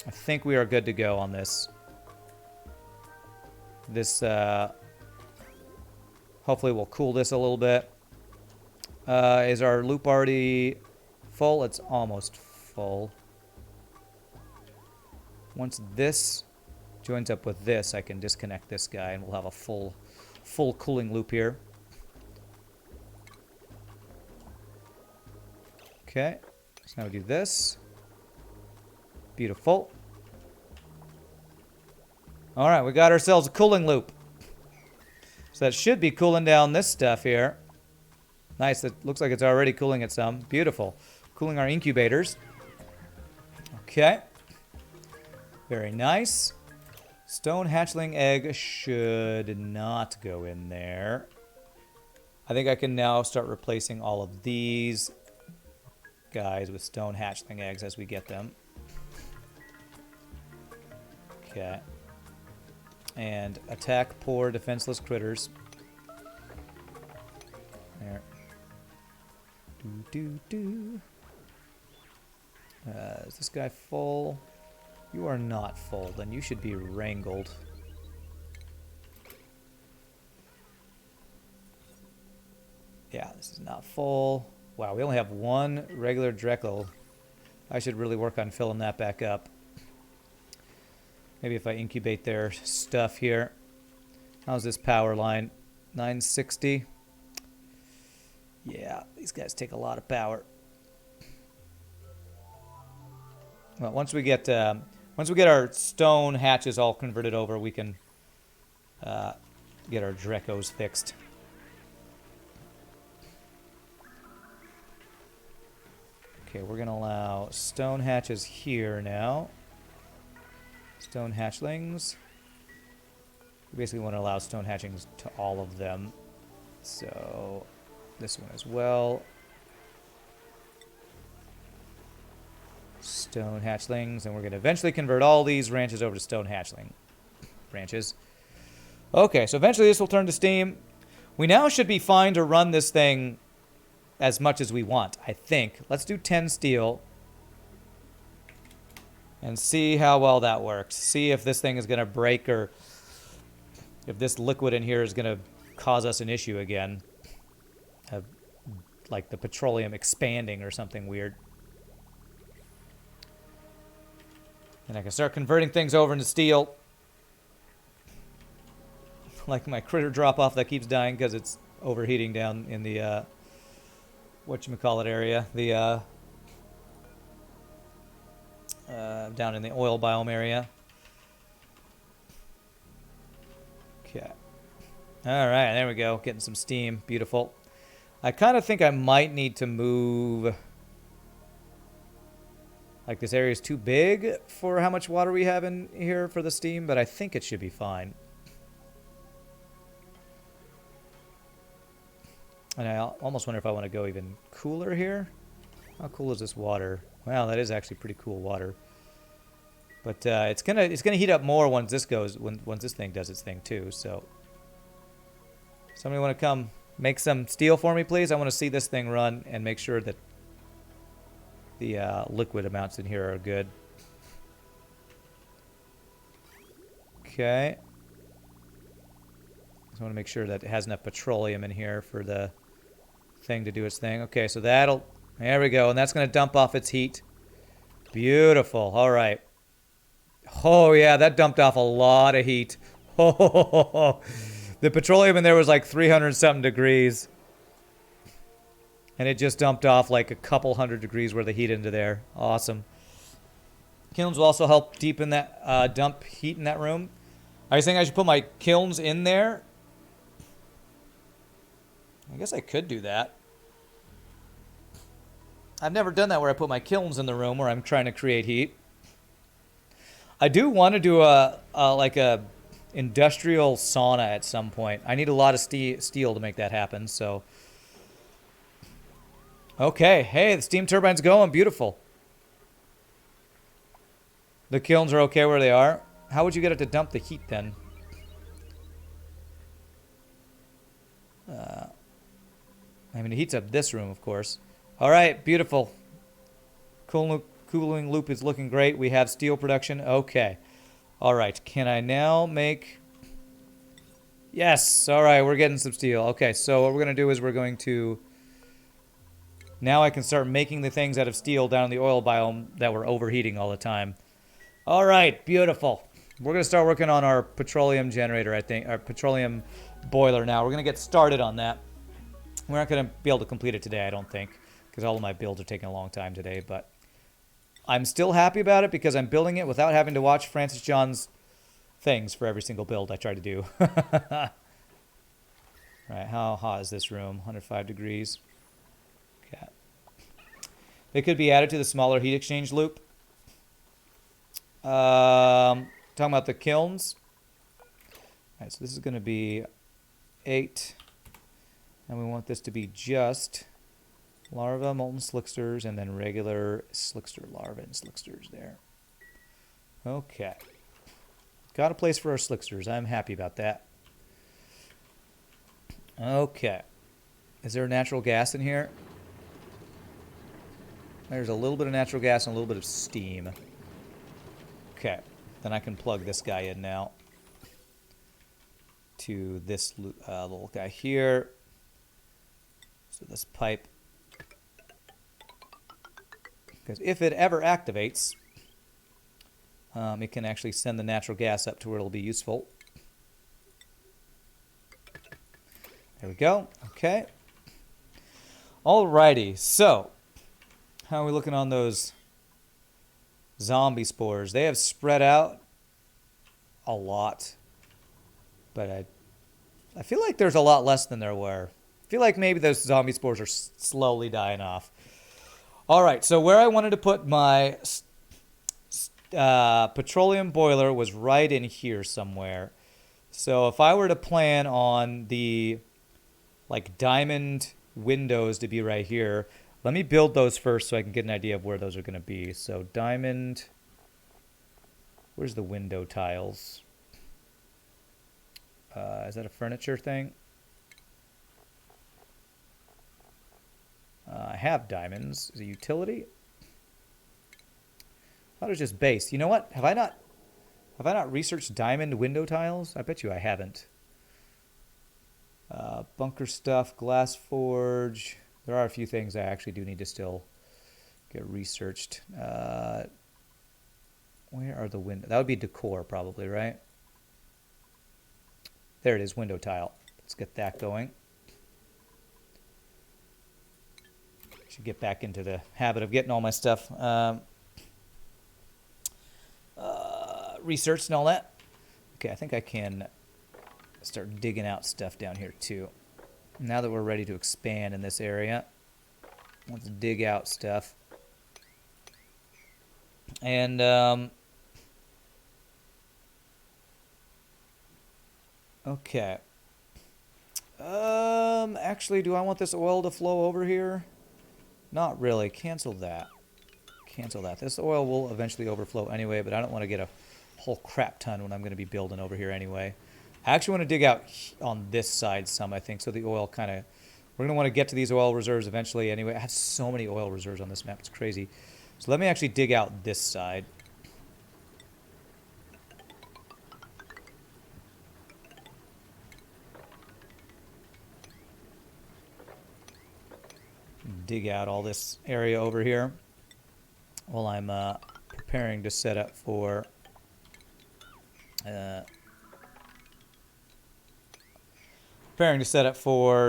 I think we are good to go on this. This, hopefully we'll cool this a little bit. Is our loop already full? It's almost full. Once this joins up with this, I can disconnect this guy and we'll have a full cooling loop here. Okay, so now we do this. Beautiful. All right, we got ourselves a cooling loop. So that should be cooling down this stuff here. Nice, it looks like it's already cooling it some. Beautiful. Cooling our incubators. Okay. Very nice. Stone hatchling egg should not go in there. I think I can now start replacing all of these guys with stone hatchling eggs as we get them. Okay. And attack poor defenseless critters. There. Is this guy full? You are not full. Then you should be wrangled. Yeah, this is not full. Wow, we only have one regular Dreckle. I should really work on filling that back up. Maybe if I incubate their stuff here. How's this power line? 960. Yeah, these guys take a lot of power. Well, once we get our stone hatches all converted over, we can get our Dreckos fixed. Okay, we're gonna allow stone hatches here now. Stone hatchlings. We basically want to allow stone hatchings to all of them. So this one as well. Stone hatchlings, and we're going to eventually convert all these ranches over to stone hatchling branches. Okay, so eventually this will turn to steam. We now should be fine to run this thing as much as we want, I think. Let's do 10 steel and see how well that works. See if this thing is going to break or if this liquid in here is going to cause us an issue again. Like the petroleum expanding or something weird. And I can start converting things over into steel. Like my critter drop-off that keeps dying because it's overheating down in the, whatchamacallit area. The, down in the oil biome area. Okay. Alright, there we go. Getting some steam. Beautiful. I kind of think I might need to move... Like, this area is too big for how much water we have in here for the steam, but I think it should be fine. And I almost wonder if I want to go even cooler here. How cool is this water? Wow, that is actually pretty cool water. But it's gonna heat up more once this once this thing does its thing too. So, somebody want to come make some steel for me, please? I want to see this thing run and make sure that the liquid amounts in here are good. Okay. Just want to make sure that it has enough petroleum in here for the thing to do its thing. Okay, so that'll... There we go. And that's going to dump off its heat. Beautiful. All right. Oh, yeah, that dumped off a lot of heat. Oh, the petroleum in there was like 300-something degrees. And it just dumped off like a couple hundred degrees worth of heat into there. Awesome. Kilns will also help deepen that, dump heat in that room. I was thinking I should put my kilns in there. I guess I could do that. I've never done that where I put my kilns in the room where I'm trying to create heat. I do want to do like a industrial sauna at some point. I need a lot of steel to make that happen, so... Okay, hey, the steam turbine's going. Beautiful. The kilns are okay where they are. How would you get it to dump the heat then? I mean, it heats up this room, of course. All right, beautiful. Cooling loop is looking great. We have steel production. Okay. All right, can I now make... Yes, all right, we're getting some steel. Okay, so what we're going to do is we're going to... Now I can start making the things out of steel down in the oil biome that were overheating all the time. All right, beautiful. We're going to start working on our petroleum generator, I think. Our petroleum boiler now. We're going to get started on that. We're not going to be able to complete it today, I don't think, because all of my builds are taking a long time today. But I'm still happy about it because I'm building it without having to watch Francis John's things for every single build I try to do. All right, how hot is this room? 105 degrees. Okay. They could be added to the smaller heat exchange loop. Talking about the kilns. All right, so this is going to be 8. And we want this to be just larva, molten slicksters, and then regular slickster larvae and slicksters there. Okay. Got a place for our slicksters. I'm happy about that. Okay. Is there natural gas in here? There's a little bit of natural gas and a little bit of steam. Okay. Then I can plug this guy in now to this little guy here. So this pipe, because if it ever activates, it can actually send the natural gas up to where it'll be useful. There we go. Okay. Alrighty. So, how are we looking on those zombie spores? They have spread out a lot, but I feel like there's a lot less than there were. I feel like maybe those zombie spores are slowly dying off. All right, so where I wanted to put my petroleum boiler was right in here somewhere. So if I were to plan on the like diamond windows to be right here, let me build those first so I can get an idea of where those are going to be. So diamond, where's the window tiles? Is that a furniture thing? I have diamonds. Is it utility? I thought it was just base. You know what? Have I not researched diamond window tiles? I bet you I haven't. Bunker stuff, glass forge. There are a few things I actually do need to still get researched. Where are the windows? That would be decor probably, right? There it is, window tile. Let's get that going. Should get back into the habit of getting all my stuff researched and all that. Okay, I think I can start digging out stuff down here too. Now that we're ready to expand in this area, let's dig out stuff. And okay. Actually, do I want this oil to flow over here? Not really. Cancel that. Cancel that. This oil will eventually overflow anyway, but I don't want to get a whole crap ton when I'm going to be building over here anyway. I actually want to dig out on this side some, I think, so the oil kind of... We're going to want to get to these oil reserves eventually anyway. I have so many oil reserves on this map. It's crazy. So let me actually dig out this side. Dig out all this area over here while I'm preparing to set up for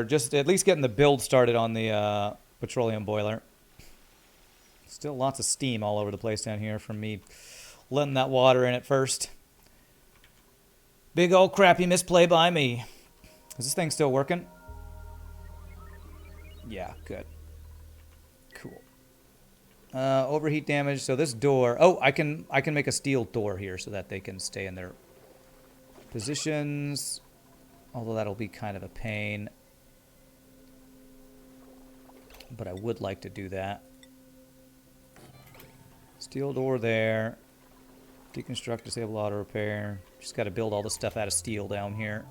just at least getting the build started on the petroleum boiler. Still lots of steam all over the place down here from me letting that water in at first. Big old crappy misplay by me. Is this thing still working? Yeah, good. Cool. Overheat damage. So this door. Oh, I can make a steel door here so that they can stay in their positions. Although that'll be kind of a pain. But I would like to do that. Steel door there. Deconstruct, disable auto repair. Just got to build all the stuff out of steel down here.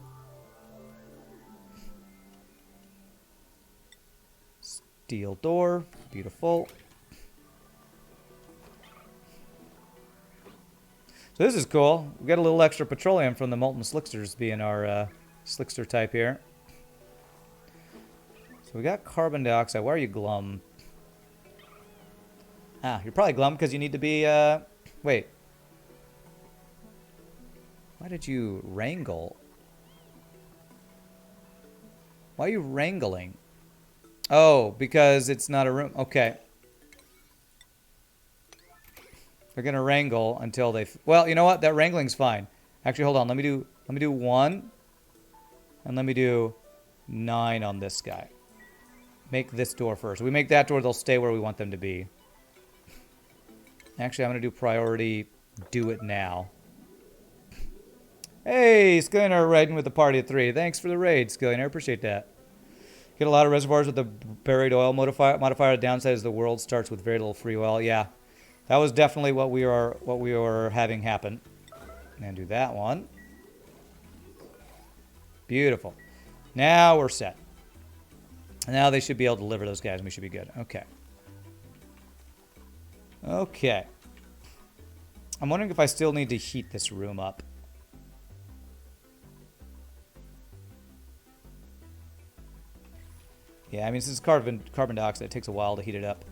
Steel door. Beautiful. So this is cool. We got a little extra petroleum from the molten slicksters being our slickster type here. So we got carbon dioxide. Why are you glum? Ah, you're probably glum because you need to be, wait. Why did you wrangle? Why are you wrangling? Oh, because it's not a room. Okay. They're gonna wrangle until they... Well, you know what? That wrangling's fine. Actually, hold on. Let me do 1. And let me do 9 on this guy. Make this door first. If we make that door, they'll stay where we want them to be. Actually, I'm going to do priority, do it now. Hey, Skillionaire raiding with the party of 3. Thanks for the raid, Skillionaire. Appreciate that. Get a lot of reservoirs with the buried oil modifier. The downside is the world starts with very little free oil. Yeah, that was definitely what we were having happen. And do that one. Beautiful. Now we're set. Now they should be able to deliver those guys and we should be good. Okay. Okay. I'm wondering if I still need to heat this room up. Yeah, I mean, since carbon dioxide, it takes a while to heat it up.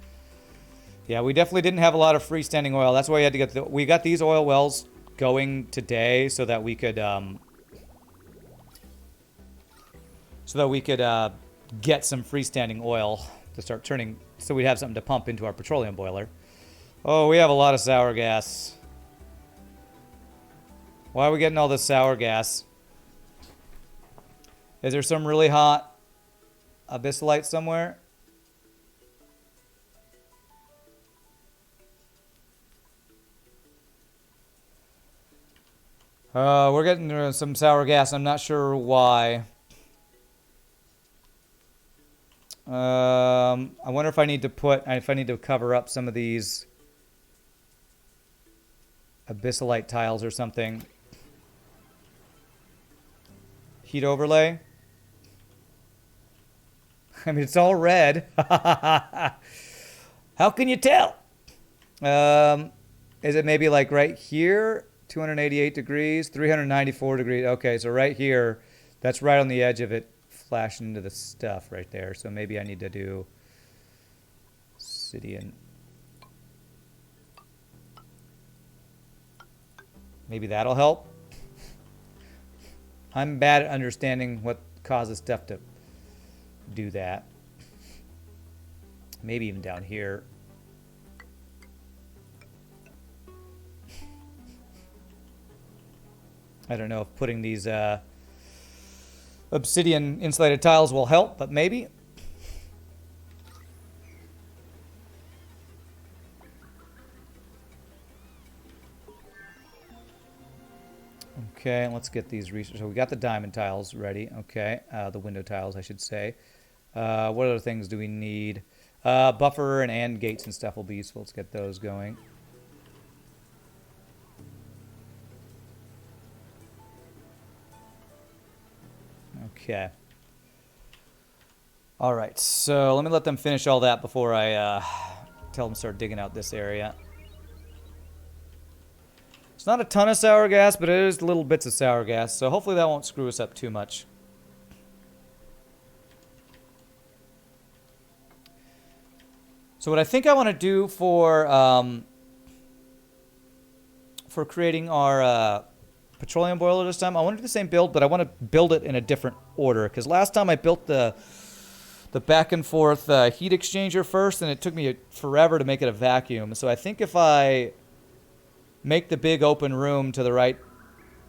Yeah, we definitely didn't have a lot of freestanding oil. That's why we had to get we got these oil wells going today so that we could get some freestanding oil to start turning, so we'd have something to pump into our petroleum boiler. Oh, we have a lot of sour gas. Why are we getting all this sour gas? Is there some really hot abyssalite somewhere? We're getting some sour gas. I'm not sure why. I wonder if I need to cover up some of these abyssalite tiles or something. Heat overlay. I mean, it's all red. How can you tell? Is it maybe like right here? 288 degrees, 394 degrees. Okay, so right here, that's right on the edge of it flashing into the stuff right there. So maybe I need to do obsidian. Maybe that'll help. I'm bad at understanding what causes stuff to do that. Maybe even down here. I don't know if putting these obsidian insulated tiles will help, but maybe. Okay, let's get these research. So we got the diamond tiles ready. Okay, the window tiles, I should say. What other things do we need? Buffer and AND gates and stuff will be useful. Let's get those going. Okay. All right, so let me let them finish all that before I tell them to start digging out this area. It's not a ton of sour gas, but it is little bits of sour gas, so hopefully that won't screw us up too much. So what I think I want to do for creating our petroleum boiler this time, I want to do the same build, but I want to build it in a different order, because last time I built the back and forth heat exchanger first, and it took me forever to make it a vacuum. So I think if I make the big open room to the right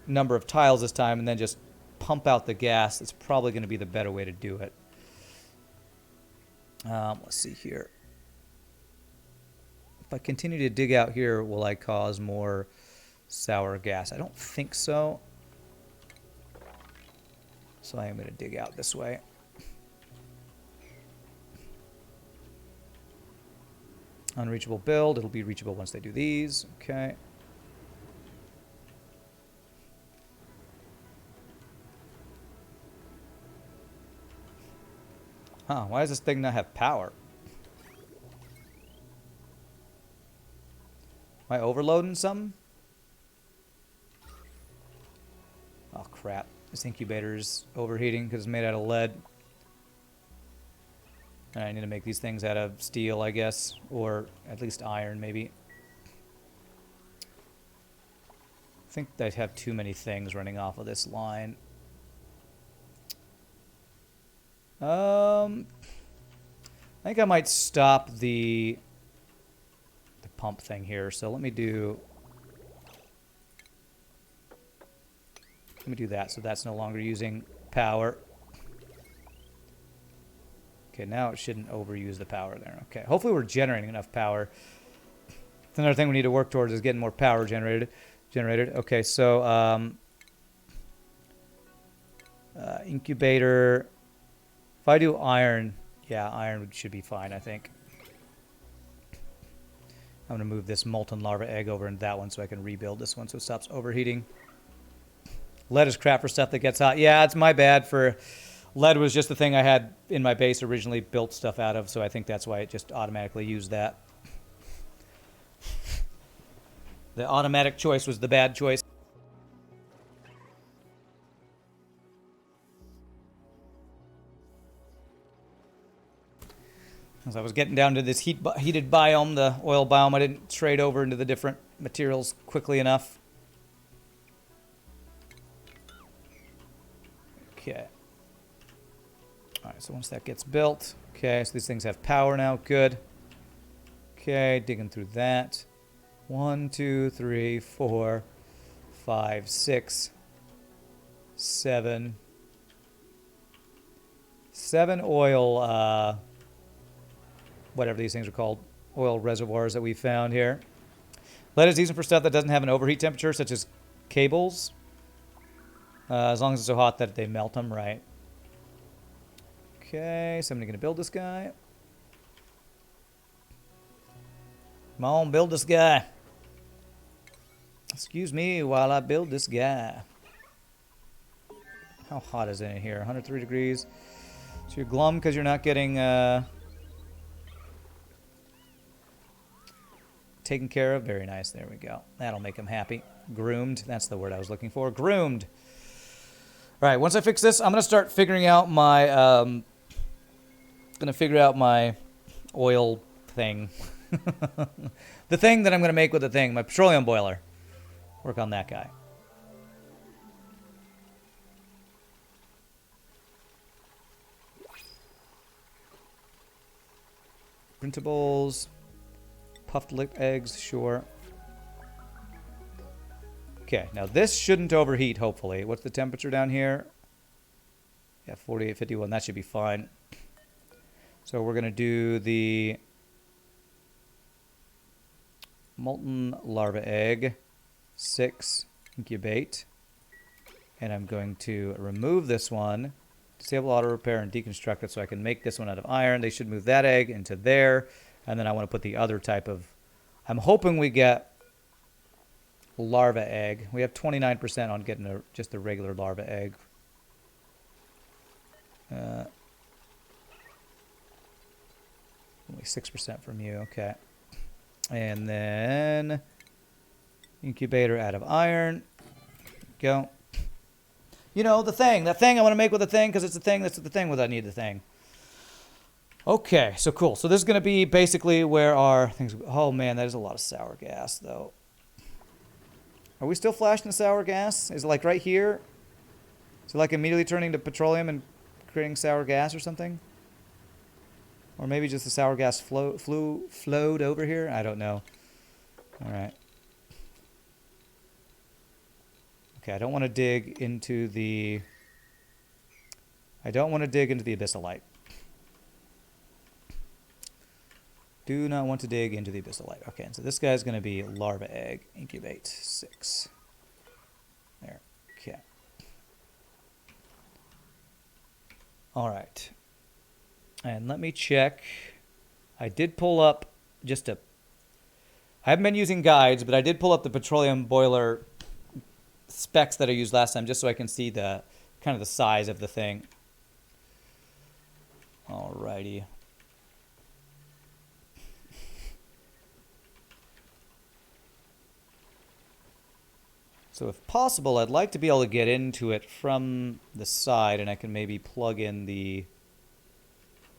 number of tiles this time and then just pump out the gas, it's probably going to be the better way to do it. Let's see here. If I continue to dig out here, will I cause more sour gas? I don't think so. So I am going to dig out this way. Unreachable build. It'll be reachable once they do these. Okay. Huh, why does this thing not have power? Am I overloading something? Oh crap, this incubator's overheating because it's made out of lead. And I need to make these things out of steel, I guess, or at least iron, maybe. I think I have too many things running off of this line. I think I might stop the pump thing here. So let me do that. So that's no longer using power. Okay, now it shouldn't overuse the power there. Okay, hopefully we're generating enough power. Another thing we need to work towards is getting more power generated. Okay, so incubator. If I do iron, yeah, iron should be fine, I think. I'm going to move this molten larva egg over into that one so I can rebuild this one so it stops overheating. Lead is crap for stuff that gets hot. Yeah, it's my bad for... Lead was just the thing I had in my base originally built stuff out of, so I think that's why it just automatically used that. The automatic choice was the bad choice. As I was getting down to this heated biome, the oil biome, I didn't trade over into the different materials quickly enough. Okay. Alright, so once that gets built, okay, so these things have power now, good. Okay, digging through that. 1, 2, 3, 4, 5, 6, 7. 7 oil, whatever these things are called, oil reservoirs that we found here. Lead is decent for stuff that doesn't have an overheat temperature, such as cables. As long as it's so hot that they melt them, right? Okay, somebody gonna build this guy. Come on, build this guy. Excuse me while I build this guy. How hot is it in here? 103 degrees. So you're glum because you're not getting taken care of. Very nice. There we go. That'll make him happy. Groomed. That's the word I was looking for. Groomed. All right. Once I fix this, I'm gonna start figuring out my oil thing. The thing that I'm gonna make with the thing, my petroleum boiler. Work on that guy. Printables. Puffed lip eggs, sure. Okay, now this shouldn't overheat, hopefully. What's the temperature down here? Yeah, 48, 51. That should be fine. So we're going to do the molten larva egg. 6. Incubate. And I'm going to remove this one. Disable auto repair and deconstruct it so I can make this one out of iron. They should move that egg into there. And then I want to put the other type of... I'm hoping we get larva egg. We have 29% on getting just a regular larva egg. Only 6% from you. Okay. And then... incubator out of iron. Go. You know, the thing. That thing I want to make with the thing because it's the thing that's the thing with I need the thing. Okay, so cool. So this is going to be basically where our things... Oh, man, that is a lot of sour gas, though. Are we still flashing the sour gas? Is it like right here? Is it like immediately turning to petroleum and creating sour gas or something? Or maybe just the sour gas flowed over here? I don't know. All right. Okay, I don't want to dig into the... abyssalite. Do not want to dig into the abyssalite. Okay, so this guy's going to be larva egg. Incubate. 6. There. Okay. All right. And let me check. I did pull up just a... I haven't been using guides, but I did pull up the petroleum boiler specs that I used last time just so I can see the kind of the size of the thing. Alrighty. So if possible, I'd like to be able to get into it from the side, and I can maybe plug in the...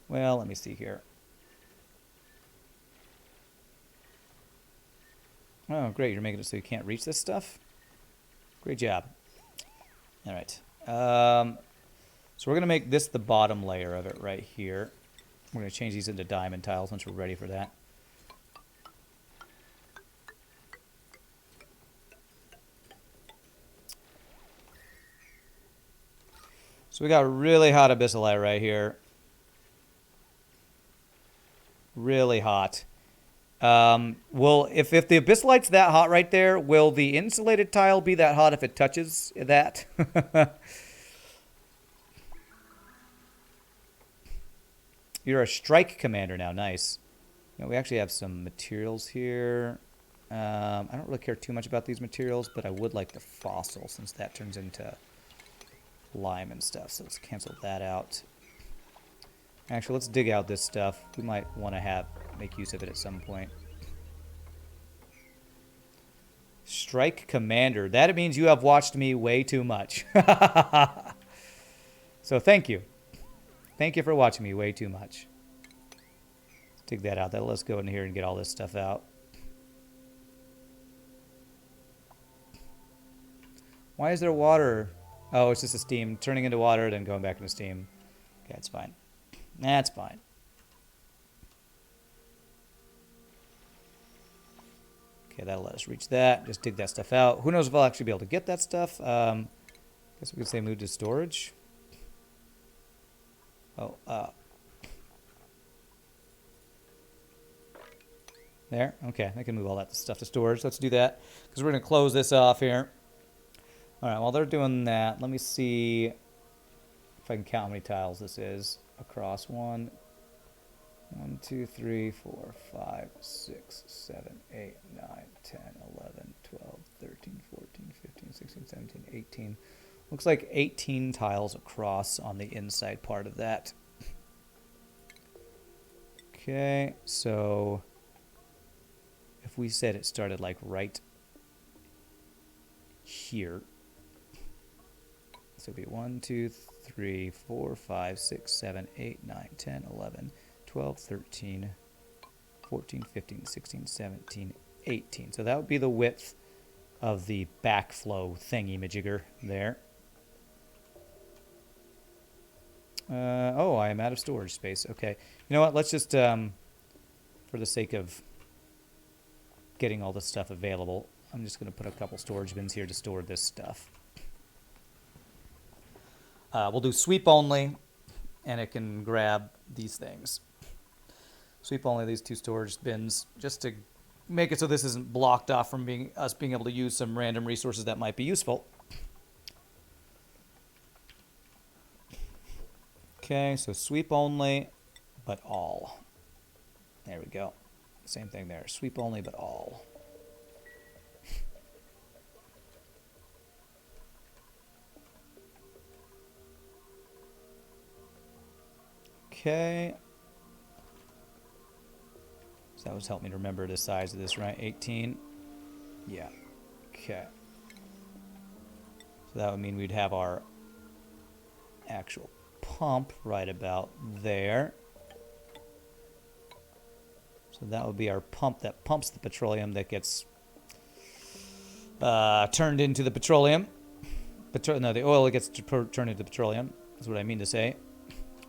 Well, let me see here. Oh, great. You're making it so you can't reach this stuff? Great job. All right. So we're going to make this the bottom layer of it right here. We're going to change these into diamond tiles once we're ready for that. So we got really hot abyssalite right here. Really hot. If the abyssalite's that hot right there, will the insulated tile be that hot if it touches that? You're a strike commander now. Nice. You know, we actually have some materials here. I don't really care too much about these materials, but I would like the fossil since that turns into lime and stuff. So let's cancel that out. Actually, let's dig out this stuff. We might want to make use of it at some point. Strike Commander. That means you have watched me way too much. So thank you. Thank you for watching me way too much. Let's dig that out. Let's go in here and get all this stuff out. Why is there water? Oh, it's just a steam turning into water, then going back into steam. Okay, that's fine. That's fine. Okay, that'll let us reach that. Just dig that stuff out. Who knows if I'll actually be able to get that stuff. Guess we could say move to storage. Oh, there. Okay, I can move all that stuff to storage. Let's do that because we're going to close this off here. All right, while they're doing that, let me see if I can count how many tiles this is across. 1, 2, 3, 4, 5, 6, 7, 8, 9, 10, 11, 12, 13, 14, 15, 16, 17, 18. Looks like 18 tiles across on the inside part of that. Okay, so if we said it started like right here, so it'd be 1, 2, 3, 4, 5, 6, 7, 8, 9, 10, 11, 12, 13, 14, 15, 16, 17, 18. So that would be the width of the backflow thingy-majigger there. Oh, I am out of storage space. Okay. You know what? Let's just, for the sake of getting all this stuff available, I'm just going to put a couple storage bins here to store this stuff. We'll do sweep only, and it can grab these things. Sweep only these 2 storage bins, just to make it so this isn't blocked off from us being able to use some random resources that might be useful. Okay, so sweep only, but all. There we go. Same thing there. Sweep only, but all. Okay. So that was helping me to remember the size of this, right? 18. Yeah. Okay. So that would mean we'd have our actual pump right about there. So that would be our pump that pumps the petroleum that gets turned into the petroleum. No, the oil that gets turned into petroleum is what I mean to say.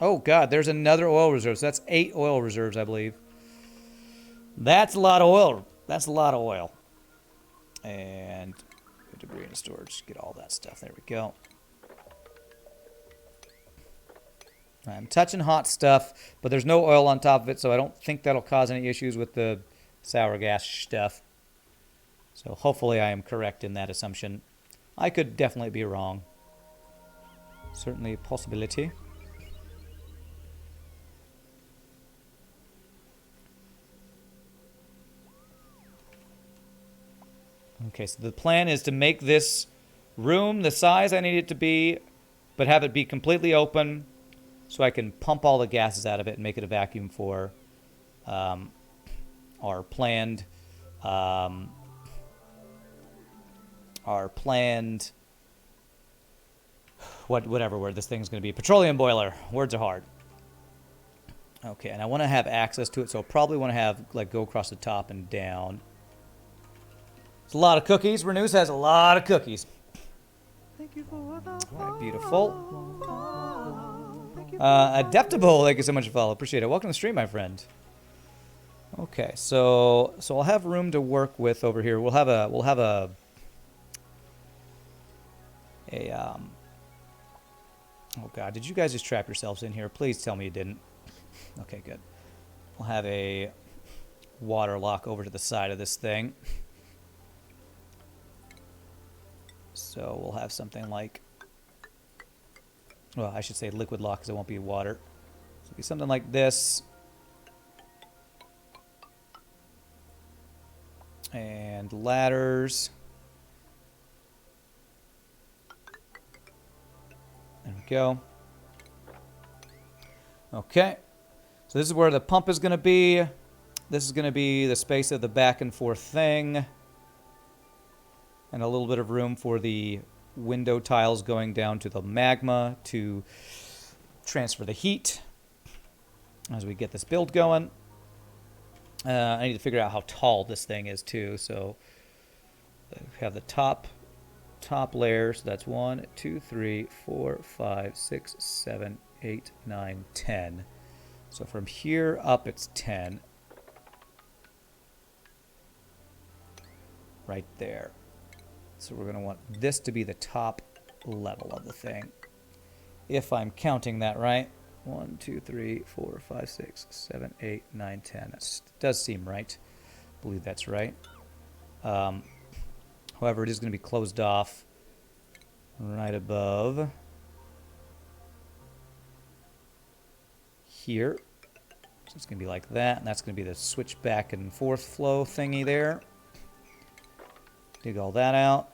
Oh, God, there's another oil reserve. So that's 8 oil reserves, I believe. That's a lot of oil. That's a lot of oil. And debris in storage. Get all that stuff. There we go. I'm touching hot stuff, but there's no oil on top of it, so I don't think that'll cause any issues with the sour gas stuff. So hopefully I am correct in that assumption. I could definitely be wrong. Certainly a possibility. Okay, so the plan is to make this room the size I need it to be, but have it be completely open so I can pump all the gases out of it and make it a vacuum for our planned whatever word this thing's going to be. Petroleum boiler. Words are hard. Okay, and I want to have access to it, so I'll probably want to have, like, go across the top and down. It's a lot of cookies. Renus has a lot of cookies. Thank you for the all right, beautiful. Adaptable, thank you so much for follow. Appreciate it. Welcome to the stream, my friend. Okay, so I'll have room to work with over here. We'll have a oh God, did you guys just trap yourselves in here? Please tell me you didn't. Okay, good. We'll have a water lock over to the side of this thing. So we'll have something like, well, I should say liquid lock because it won't be water. So it'll be something like this. And ladders. There we go. Okay. So this is where the pump is going to be. This is going to be the space of the back and forth thing. And a little bit of room for the window tiles going down to the magma to transfer the heat as we get this build going. I need to figure out how tall this thing is too. So we have the top layer. So that's 1, 2, 3, 4, 5, 6, 7, 8, 9, 10. So from here up it's 10. Right there. So we're going to want this to be the top level of the thing. If I'm counting that right. 1, 2, 3, 4, 5, 6, 7, 8, 9, 10. That does seem right. I believe that's right. However, it is going to be closed off right above here. So it's going to be like that. And that's going to be the switch back and forth flow thingy there. Dig all that out.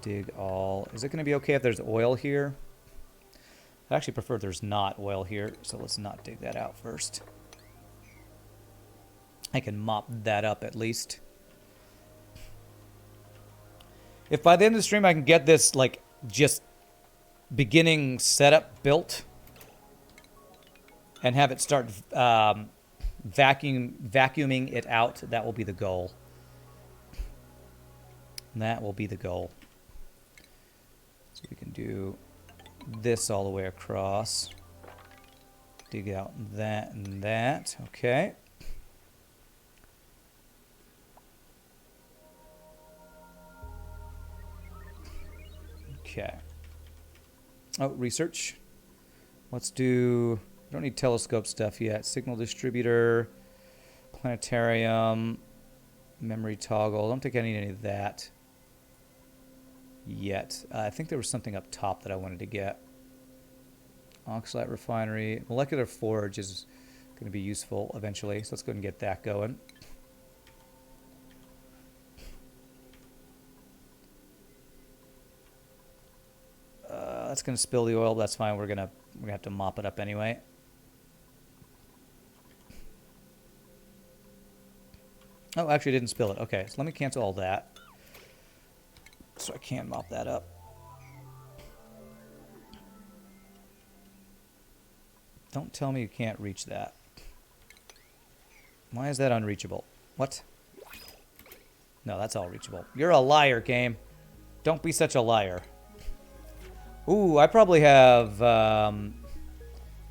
Dig all... Is it going to be okay if there's oil here? I actually prefer there's not oil here, so let's not dig that out first. I can mop that up at least. If by the end of the stream I can get this, like, just beginning setup built and have it start vacuuming it out, that will be the goal. That will be the goal. So we can do this all the way across. Dig out that and that. Okay. Okay. Oh, research. Let's do... We don't need telescope stuff yet. Signal distributor, planetarium, memory toggle. I don't think I need any of that yet. I think there was something up top that I wanted to get. Oxalate refinery. Molecular forge is going to be useful eventually, so let's go ahead and get that going. That's going to spill the oil, but that's fine. We're gonna have to mop it up anyway. Oh, actually, it didn't spill it. Okay, so let me cancel all that, so I can mop that up. Don't tell me you can't reach that. Why is that unreachable? What? No, that's all reachable. You're a liar, game. Don't be such a liar. Ooh, I probably have... yeah, I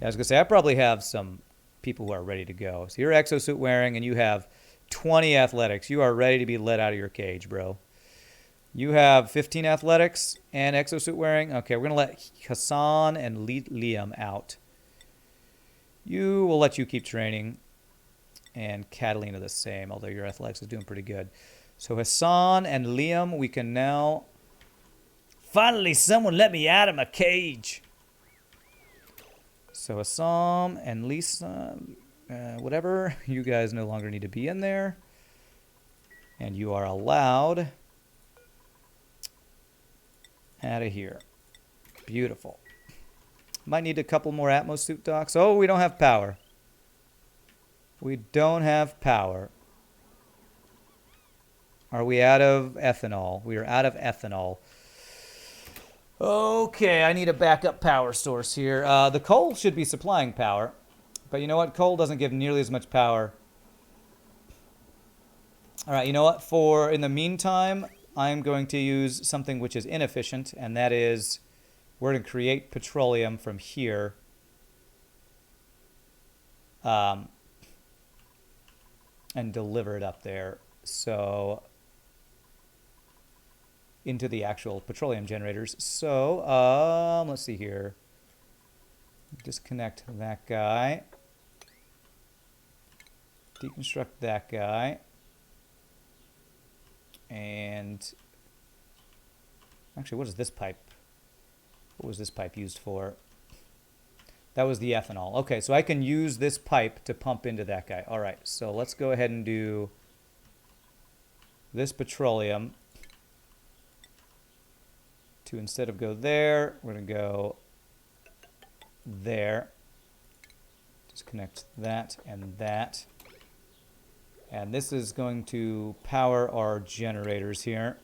was going to say, I probably have some people who are ready to go. So you're exosuit wearing, and you have 20 athletics. You are ready to be let out of your cage, bro. You have 15 athletics and exosuit wearing. Okay, we're going to let Hassan and Liam out. You will let you keep training. And Catalina the same, although your athletics is doing pretty good. So Hassan and Liam, we can now... Finally, someone let me out of my cage. So Hassan and Lisa, whatever, you guys no longer need to be in there. And you are allowed out of here. Beautiful. Might need a couple more Atmos suit docks. Oh, we don't have power. We don't have power. Are we out of ethanol? We are out of ethanol. Okay, I need a backup power source here. The coal should be supplying power. But you know what? Coal doesn't give nearly as much power. All right, you know what? In the meantime, I'm going to use something which is inefficient, and that is we're going to create petroleum from here. And deliver it up there. So... into the actual petroleum generators. So, let's see here. Disconnect that guy. Deconstruct that guy. And actually, what is this pipe? What was this pipe used for? That was the ethanol. Okay, so I can use this pipe to pump into that guy. All right, so let's go ahead and do this petroleum to, instead of go there, we're going to go there. Just connect that and that. And this is going to power our generators here.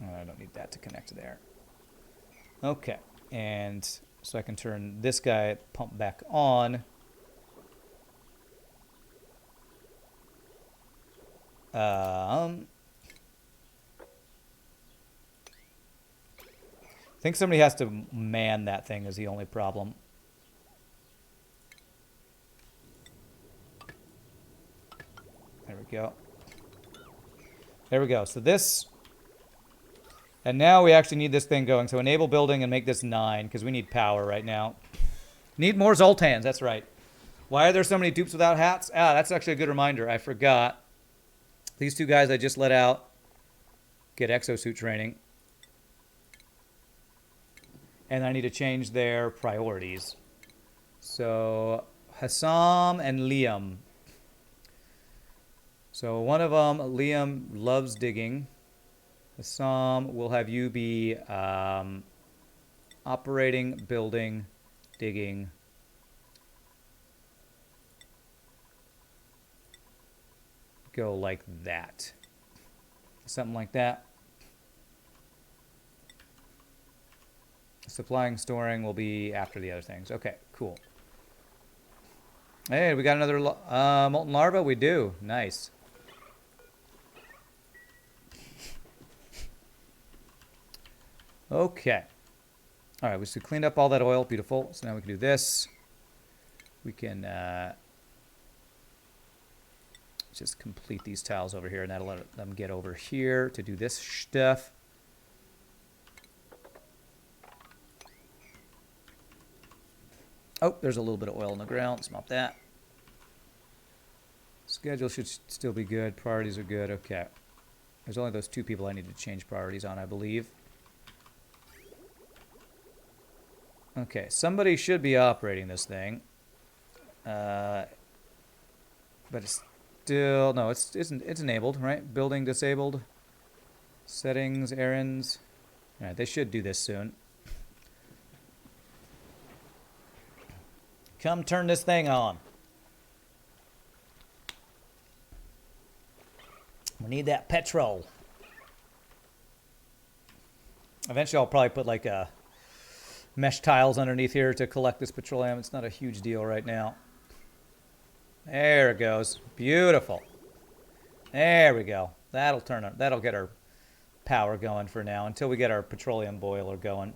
Oh, I don't need that to connect there. Okay, and so I can turn this guy pump back on. I think somebody has to man that thing is the only problem. There we go. There we go. So this... And now we actually need this thing going. So enable building and make this 9, because we need power right now. Need more Zoltans, that's right. Why are there so many dupes without hats? Ah, that's actually a good reminder. I forgot. These two guys I just let out get exosuit training. And I need to change their priorities. So Hassam and Liam. So one of them, Liam, loves digging. Hassam, will have you be operating, building, digging. Go like that. Something like that. Supplying, storing will be after the other things. Okay, cool. Hey, we got another molten larva? We do. Nice. Okay. All right, we just cleaned up all that oil. Beautiful. So now we can do this. We can just complete these tiles over here, and that'll let them get over here to do this stuff. Oh, there's a little bit of oil in the ground. Let's mop that. Schedule should still be good. Priorities are good. Okay. There's only those two people I need to change priorities on, I believe. Okay, somebody should be operating this thing. But it's still... No, it's enabled, right? Building disabled. Settings, errands. All right, they should do this soon. Come turn this thing on. We need that petrol. Eventually I'll probably put like a mesh tiles underneath here to collect this petroleum. It's not a huge deal right now. There it goes. Beautiful. There we go. That'll turn on. That'll get our power going for now until we get our petroleum boiler going.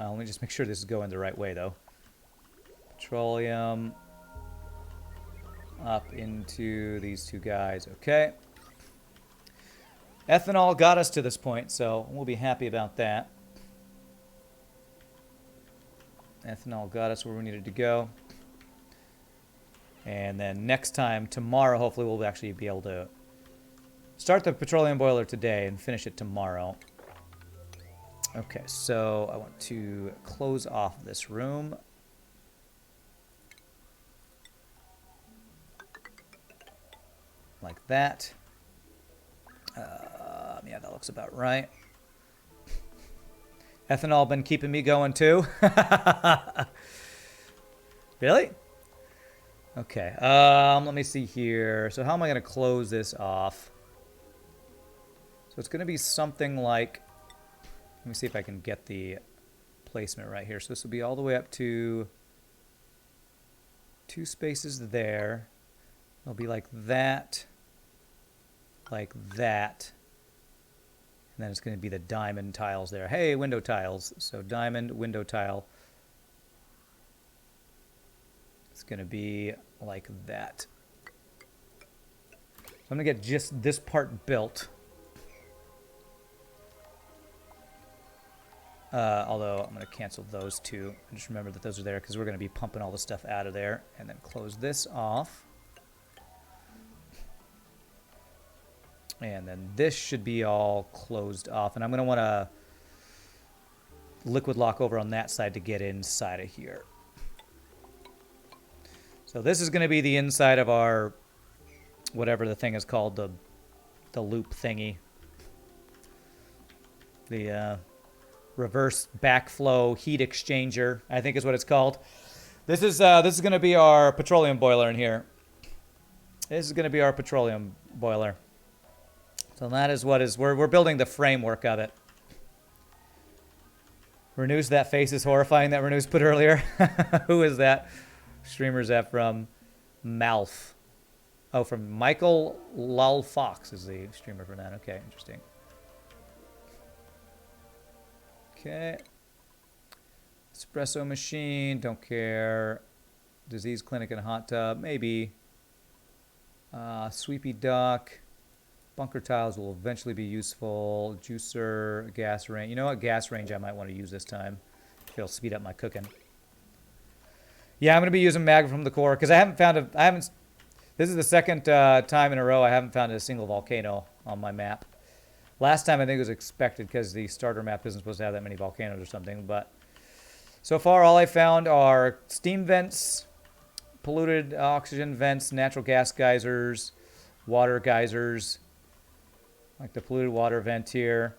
Let me just make sure this is going the right way, though. Petroleum up into these two guys. Okay. Ethanol got us to this point, so we'll be happy about that. Ethanol got us where we needed to go. And then next time, tomorrow, hopefully we'll actually be able to start the petroleum boiler today and finish it tomorrow. Okay, so I want to close off this room. Like that. Yeah, that looks about right. Ethanol been keeping me going too. Really? Okay. Let me see here. So how am I going to close this off? So it's going to be something like... Let me see if I can get the placement right here. So this will be all the way up to 2 spaces there. It'll be like that. Like that. And then it's going to be the diamond tiles there. Hey, window tiles. So diamond, window tile. It's going to be like that. So I'm going to get just this part built. Although I'm going to cancel those two. And just remember that those are there because we're going to be pumping all the stuff out of there. And then close this off. And then this should be all closed off. And I'm going to want to liquid lock over on that side to get inside of here. So this is going to be the inside of our, whatever the thing is called, the loop thingy. The reverse backflow heat exchanger, I think is what it's called. This is going to be our petroleum boiler in here. This is going to be our petroleum boiler. So that is what is, we're building the framework of it. Renew's, that face is horrifying that Renew's put earlier. Who is that? Streamer is that from? Malf. Oh, from Michael Lal Fox is the streamer for that. Okay, interesting. Okay. Espresso machine, don't care. Disease clinic and hot tub, maybe. Sweepy duck. Bunker tiles will eventually be useful. Juicer, gas range. You know what? Gas range I might want to use this time. It'll speed up my cooking. Yeah, I'm going to be using magma from the core because I haven't found this is the second time in a row I haven't found a single volcano on my map. Last time I think it was expected because the starter map isn't supposed to have that many volcanoes or something. But so far all I found are steam vents, polluted oxygen vents, natural gas geysers, water geysers, like the polluted water vent here.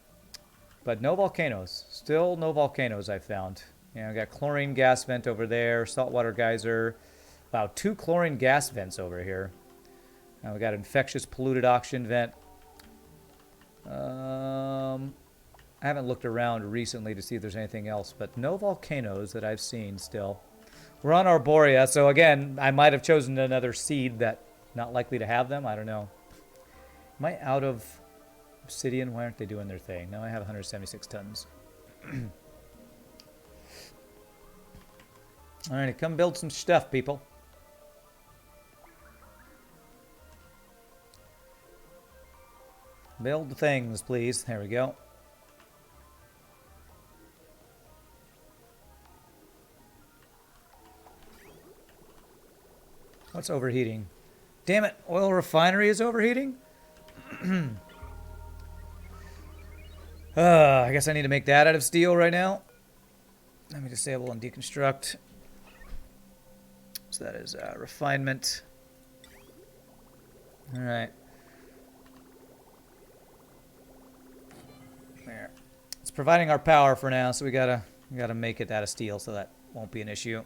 But no volcanoes. Still no volcanoes I found. You know, I got chlorine gas vent over there, saltwater geyser. Wow, 2 chlorine gas vents over here. Now we got infectious polluted oxygen vent. I haven't looked around recently to see if there's anything else, but no volcanoes that I've seen still. We're on Arboria, so again, I might have chosen another seed that not likely to have them. I don't know. Am I out of obsidian? Why aren't they doing their thing? No, I have 176 tons. All right, come build some stuff, people. Build the things, please. There we go. What's overheating? Damn it, oil refinery is overheating? I guess I need to make that out of steel right now. Let me disable and deconstruct. So that is refinement. All right. There. It's providing our power for now, so we gotta make it out of steel, so that won't be an issue.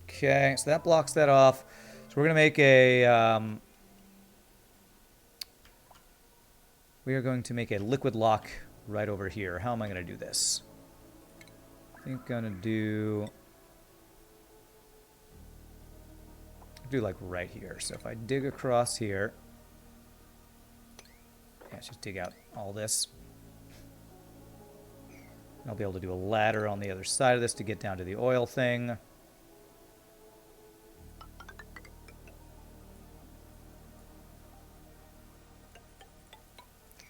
Okay, so that blocks that off. So we're gonna make a. We are going to make a liquid lock right over here. How am I gonna do this? I think I'm gonna do like right here. So if I dig across here, yeah, let's just dig out all this. I'll be able to do a ladder on the other side of this to get down to the oil thing.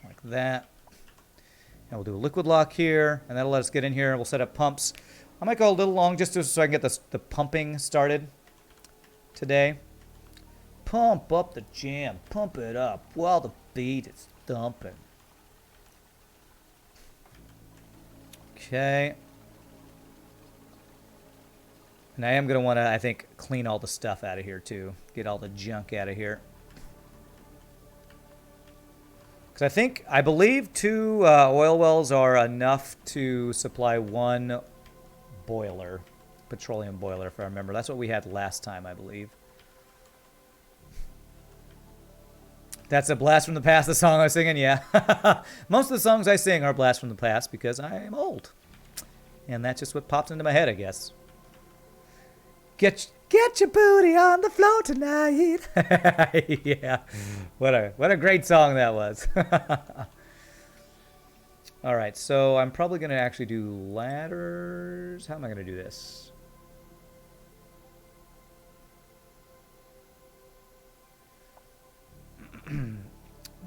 Like that. And we'll do a liquid lock here, and that'll let us get in here. We'll set up pumps. I might go a little long just so I can get the pumping started today. Pump up the jam. Pump it up while the beat is thumping. Okay. And I am going to want to, I think, clean all the stuff out of here, too. Get all the junk out of here. Because I believe 2 oil wells are enough to supply 1 boiler. Petroleum boiler, if I remember. That's what we had last time, I believe. That's a blast from the past, the song I was singing, yeah. Most of the songs I sing are blasts from the past because I am old. And that's just what pops into my head, I guess. Get your booty on the floor tonight. Yeah. What a great song that was. All right, so I'm probably going to actually do ladders. How am I going to do this?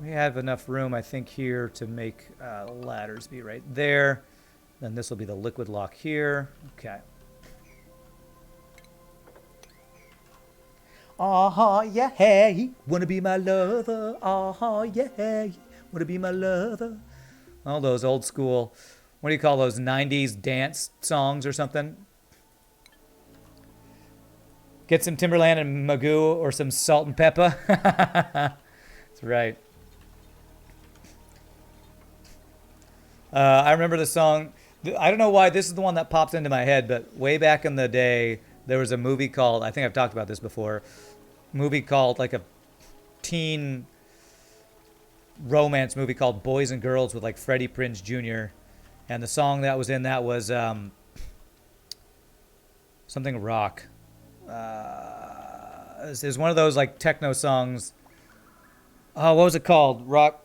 We have enough room, I think, here to make ladders be right there. Then this will be the liquid lock here. Okay. Yeah, hey, wanna be my lover? Yeah, wanna be my lover? All those old school, what do you call those, 90s dance songs or something? Get some Timberland and Magoo or some salt and pepper. That's right. I remember the song. I don't know why this is the one that pops into my head, but way back in the day, there was a movie called, I think I've talked about this before, movie called, like a teen romance movie called Boys and Girls with like Freddie Prinze Jr. And the song that was in that was something rock. It was one of those like techno songs. Oh, what was it called? Rock.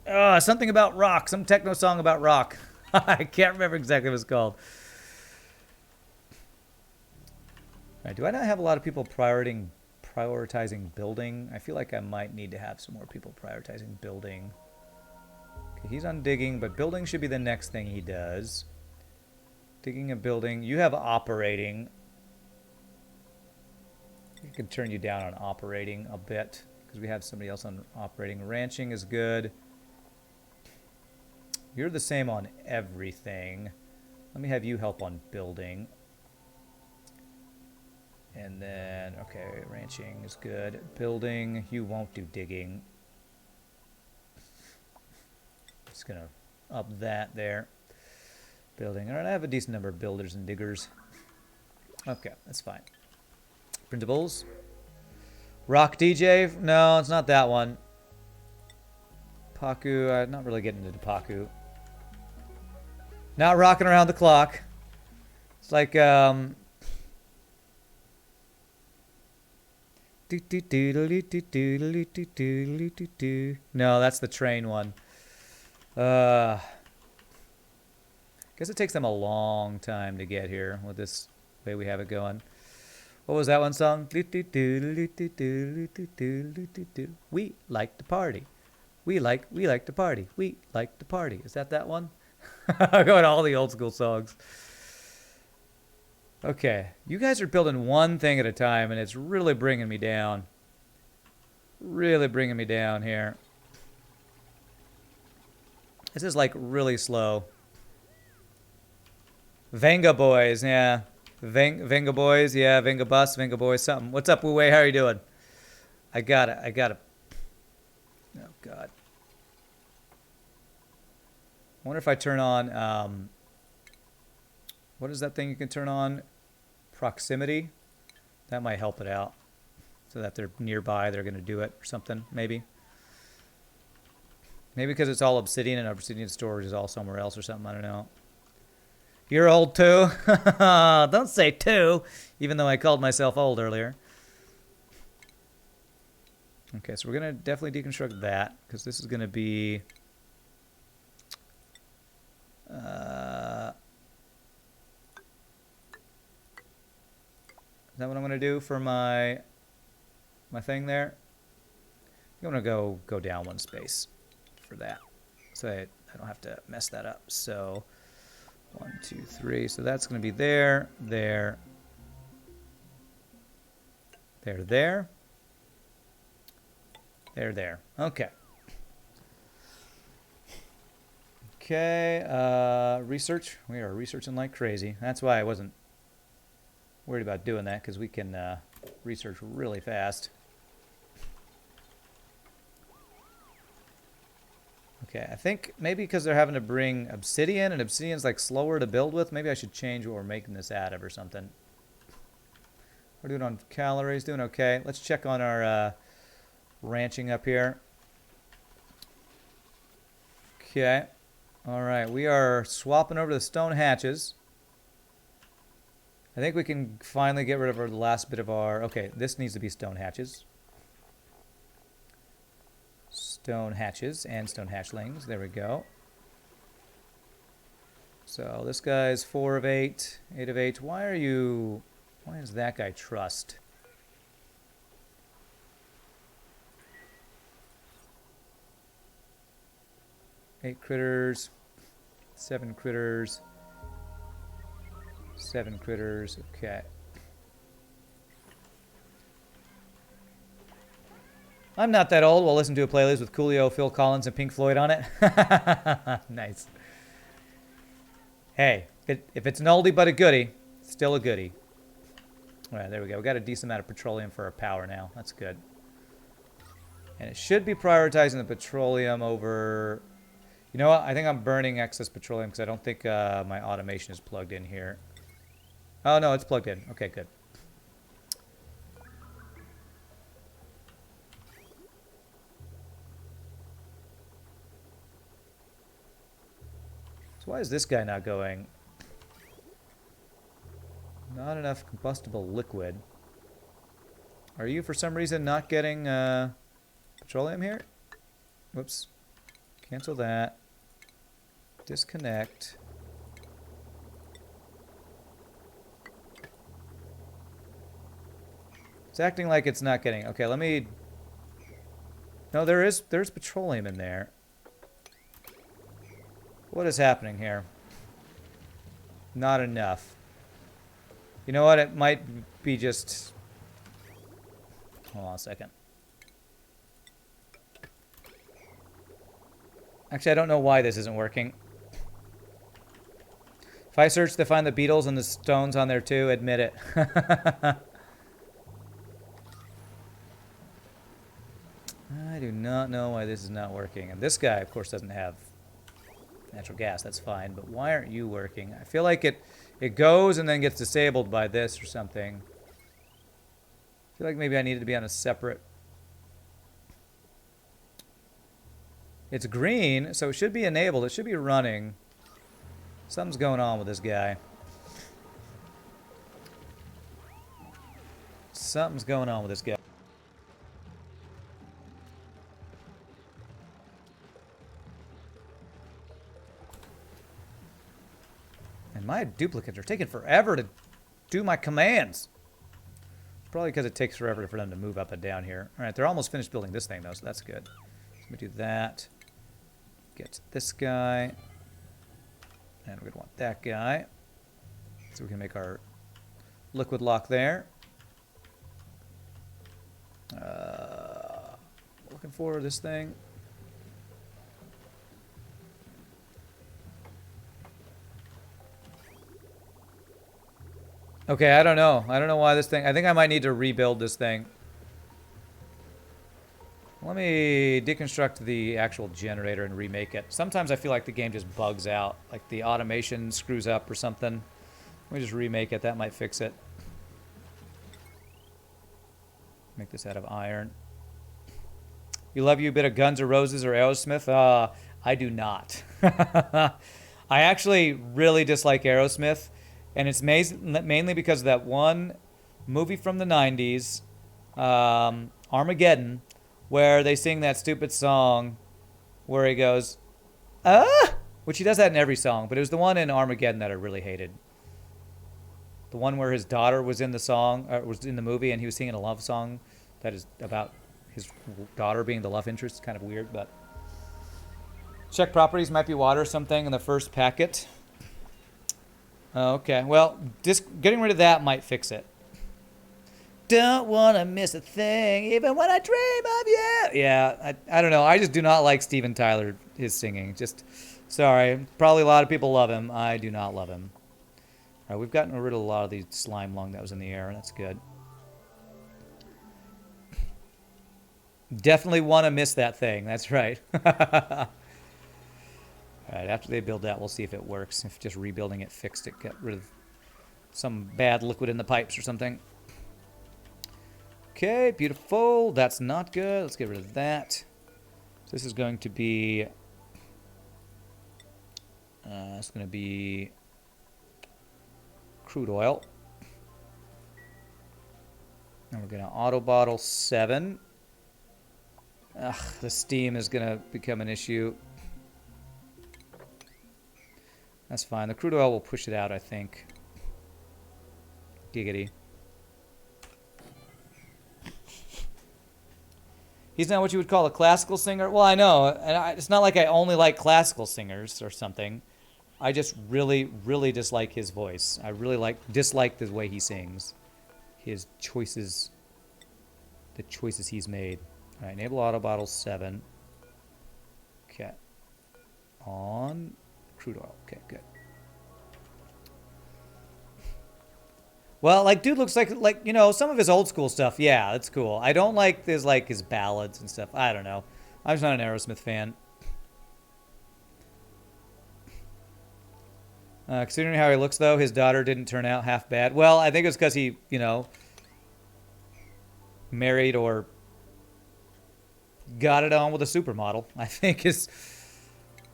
Something about rock. Some techno song about rock. I can't remember exactly what it's called. All right, do I not have a lot of people prioritizing building? I feel like I might need to have some more people prioritizing building. Okay, he's on digging, but building should be the next thing he does. Digging and building. You have operating. I can turn you down on operating a bit because we have somebody else on operating. Ranching is good. You're the same on everything. Let me have you help on building. And then, okay, ranching is good. Building, you won't do digging. Just gonna up that there. Building. All right, I have a decent number of builders and diggers. Okay, that's fine. Printables. Rock DJ? No, it's not that one. Paku, I'm not really getting into Paku. Not rocking around the clock. It's like, no, that's the train one. Guess it takes them a long time to get here with this way we have it going. What was that one song? We like to party. We like to party. We like to party. Is that one? I'm going to all the old school songs. Okay, you guys are building one thing at a time, and it's really bringing me down. Really bringing me down here. This is like really slow. Venga Boys, yeah. Venga Boys, yeah. Venga Bus, Venga Boys, something. What's up, Wu Wei? How are you doing? I got it. Oh, God. I wonder if I turn on, what is that thing you can turn on? Proximity? That might help it out. So that they're nearby, they're going to do it or something, maybe. Maybe because it's all Obsidian and Obsidian storage is all somewhere else or something, I don't know. You're old too? Don't say too, even though I called myself old earlier. Okay, so we're going to definitely deconstruct that because this is going to be... is that what I'm going to do for my thing there? I'm going to go down one space for that. So I don't have to mess that up. So 1, 2, 3. So that's going to be there, there, there, there, there, there. Okay. Okay, research. We are researching like crazy. That's why I wasn't worried about doing that, because we can research really fast. Okay, I think maybe because they're having to bring obsidian, and obsidian's like slower to build with, maybe I should change what we're making this out of or something. We're doing on calories, doing okay. Let's check on our ranching up here. Okay. All right, we are swapping over to the stone hatches. I think we can finally get rid of the last bit of our... Okay, this needs to be stone hatches. Stone hatches and stone hatchlings. There we go. So this guy's 4 of 8, 8 of 8. Why is that guy trust? Eight critters. 7 critters. 7 critters. Okay. I'm not that old. We'll listen to a playlist with Coolio, Phil Collins, and Pink Floyd on it. Nice. Hey, if it's an oldie but a goodie, it's still a goodie. All right, there we go. We got a decent amount of petroleum for our power now. That's good. And it should be prioritizing the petroleum over... You know what? I think I'm burning excess petroleum because I don't think my automation is plugged in here. Oh, no, it's plugged in. Okay, good. So why is this guy not going? Not enough combustible liquid. Are you, for some reason, not getting petroleum here? Whoops. Cancel that. Disconnect. It's acting like it's not getting... Okay, let me... No, there's petroleum in there. What is happening here? Not enough. You know what? It might be just... Hold on a second. Actually, I don't know why this isn't working. If I search to find the beetles and the stones on there too, admit it. I do not know why this is not working. And this guy, of course, doesn't have natural gas. That's fine. But why aren't you working? I feel like it goes and then gets disabled by this or something. I feel like maybe I needed to be on a separate... It's green, so it should be enabled. It should be running. Something's going on with this guy. Something's going on with this guy. And my duplicates are taking forever to do my commands. Probably because it takes forever for them to move up and down here. All right, they're almost finished building this thing, though, so that's good. Let me do that. Get this guy. And we're going to want that guy. So we can make our liquid lock there. Looking for this thing. Okay, I don't know. I don't know why this thing... I think I might need to rebuild this thing. Let me deconstruct the actual generator and remake it. Sometimes I feel like the game just bugs out. Like the automation screws up or something. Let me just remake it. That might fix it. Make this out of iron. You love you a bit of Guns N' Roses or Aerosmith? I do not. I actually really dislike Aerosmith. And it's mainly because of that one movie from the 90s, Armageddon, where they sing that stupid song where he goes, which he does that in every song, but it was the one in Armageddon that I really hated. The one where his daughter was in the song, was in the movie, and he was singing a love song that is about his daughter being the love interest. It's kind of weird, but... Check properties, might be water or something in the first packet. Okay, well, just getting rid of that might fix it. Don't want to miss a thing, even when I dream of you. Yeah, I don't know. I just do not like Steven Tyler, his singing. Just, sorry. Probably a lot of people love him. I do not love him. All right, we've gotten rid of a lot of the slime lung that was in the air. That's good. Definitely want to miss that thing. That's right. All right, after they build that, we'll see if it works. If just rebuilding it fixed it, got rid of some bad liquid in the pipes or something. Okay, beautiful. That's not good. Let's get rid of that. So this is going to be... it's going to be crude oil. And we're going to auto bottle 7. Ugh, the steam is going to become an issue. That's fine. The crude oil will push it out, I think. Giggity. He's not what you would call a classical singer. Well, I know. And it's not like I only like classical singers or something. I just really, really dislike his voice. I really dislike the way he sings. His choices. The choices he's made. All right, enable auto bottle 7. Okay. On crude oil. Okay, good. Well, like, dude looks like you know some of his old school stuff. Yeah, that's cool. I don't like his ballads and stuff. I don't know. I'm just not an Aerosmith fan. Considering how he looks, though, his daughter didn't turn out half bad. Well, I think it's because he, you know, married or got it on with a supermodel. I think is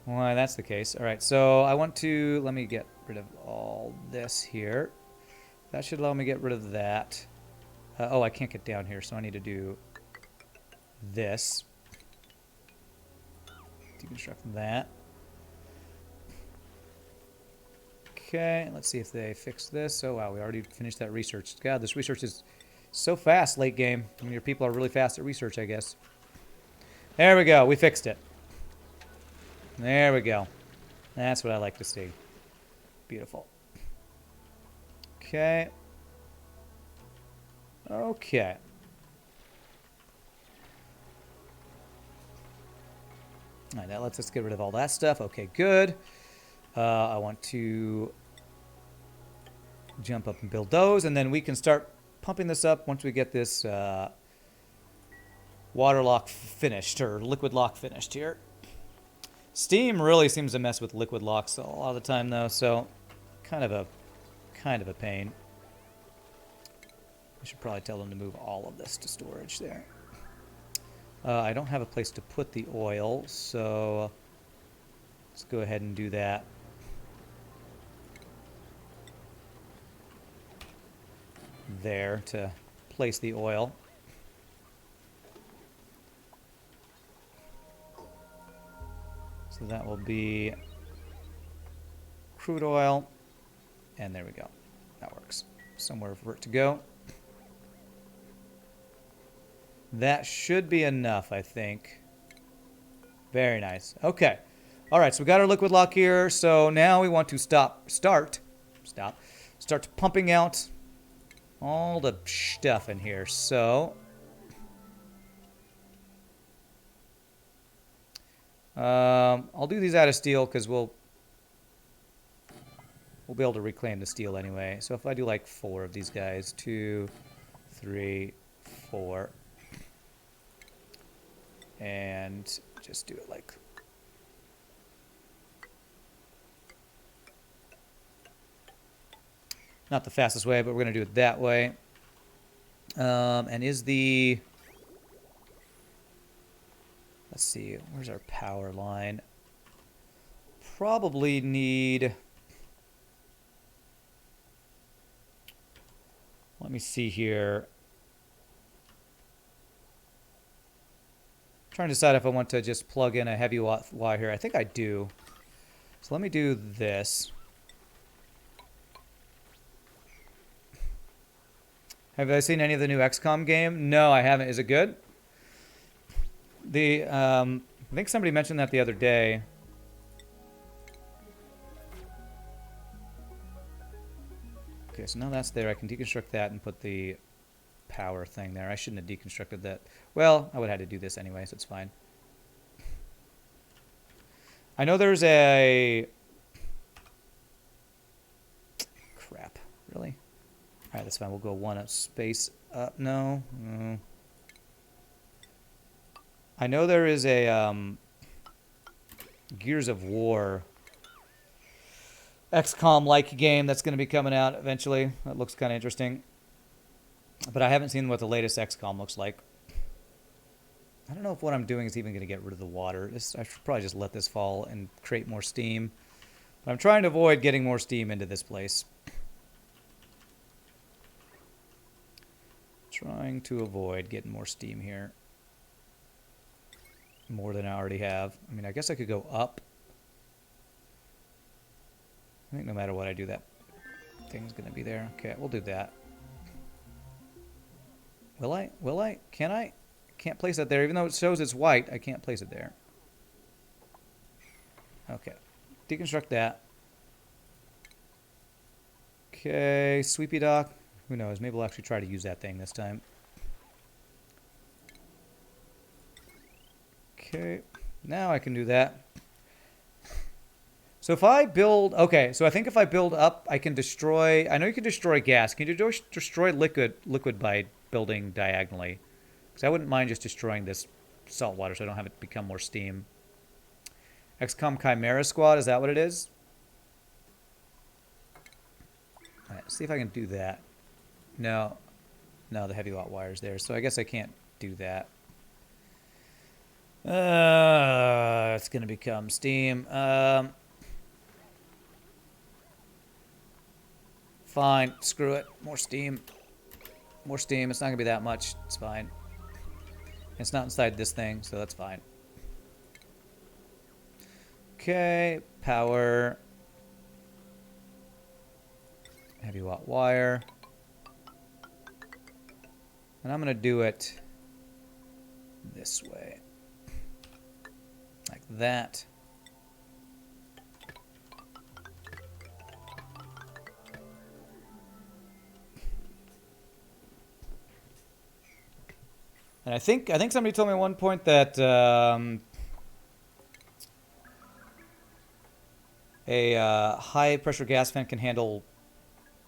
why that's the case. All right, so I want to let me get rid of all this here. That should allow me to get rid of that. Oh, I can't get down here, so I need to do this. Deconstruct that. Okay, let's see if they fix this. Oh, wow, we already finished that research. God, this research is so fast late game. I mean, your people are really fast at research, I guess. There we go. We fixed it. There we go. That's what I like to see. Beautiful. Okay. Okay. All right, that lets us get rid of all that stuff. Okay, good. I want to jump up and build those, and then we can start pumping this up once we get this water lock finished, or liquid lock finished here. Steam really seems to mess with liquid locks a lot of the time, though, so kind of a pain. I should probably tell them to move all of this to storage there. I don't have a place to put the oil, so let's go ahead and do that. There to place the oil. So that will be crude oil, and there we go. That works. Somewhere for it to go. That should be enough, I think. Very nice. Okay. All right, so we got our liquid lock here. So now we want to start pumping out all the stuff in here. So I'll do these out of steel because we'll be able to reclaim the steel anyway. So if I do like 4 of these guys, 2, 3, 4, and just do it like not the fastest way, but we're going to do it that way. And is the... Let's see, where's our power line? Probably need... Let me see here. I'm trying to decide if I want to just plug in a heavy wire here. I think I do. So let me do this. Have I seen any of the new XCOM game? No, I haven't. Is it good? I think somebody mentioned that the other day. Okay, so now that's there. I can deconstruct that and put the power thing there. I shouldn't have deconstructed that. Well, I would have had to do this anyway, so it's fine. I know there's a... Crap. Really? Alright, that's fine. We'll go 1 up, space up. No. No. I know there is a Gears of War XCOM-like game that's going to be coming out eventually. That looks kind of interesting. But I haven't seen what the latest XCOM looks like. I don't know if what I'm doing is even going to get rid of the water. I should probably just let this fall and create more steam. But I'm trying to avoid getting more steam into this place. Trying to avoid getting more steam here. More than I already have. I mean, I guess I could go up. I think no matter what I do, that thing's going to be there. Okay, we'll do that. Will I? Will I? Can I? Can't place it there. Even though it shows it's white, I can't place it there. Okay. Deconstruct that. Okay, sweepy dock. Who knows? Maybe we'll actually try to use that thing this time. Okay. Now I can do that. So if I build, okay, so I think if I build up, I can destroy, I know you can destroy gas. Can you destroy liquid by building diagonally? Because I wouldn't mind just destroying this salt water so I don't have it become more steam. XCOM Chimera Squad, is that what it is? All right, see if I can do that. No, no, the heavy watt wire's there, so I guess I can't do that. It's gonna become steam. Fine, screw it. More steam. More steam. It's not gonna be that much. It's fine. It's not inside this thing, so that's fine. Okay, power. Heavy watt wire. And I'm gonna do it this way. Like that. And I think somebody told me at one point that a high pressure gas vent can handle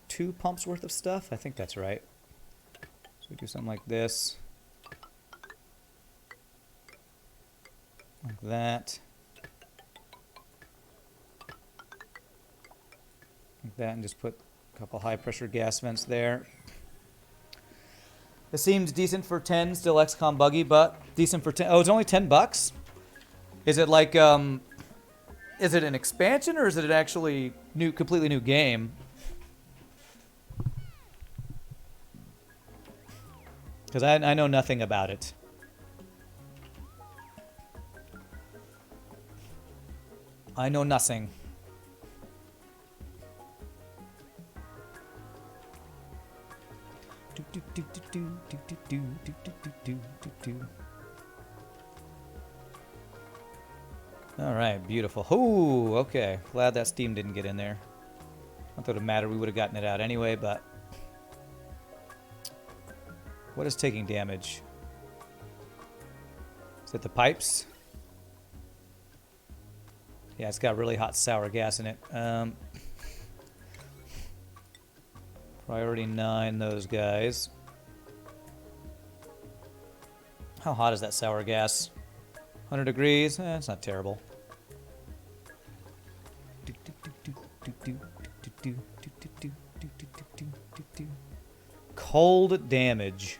2 pumps worth of stuff. I think that's right. So we do something like this. Like that. Like that, and just put a couple high pressure gas vents there. It seems decent for 10, still XCOM buggy, but decent for 10. Oh, it's only $10? Is it like, is it an expansion or is it an actually new, completely new game? Because I know nothing about it. I know nothing. All right, beautiful. Ooh, okay. Glad that steam didn't get in there. Not that it would matter. We would have gotten it out anyway, but... What is taking damage? Is it the pipes? Yeah, it's got really hot sour gas in it. Priority 9, those guys. How hot is that sour gas? 100 degrees? It's not terrible. Cold damage.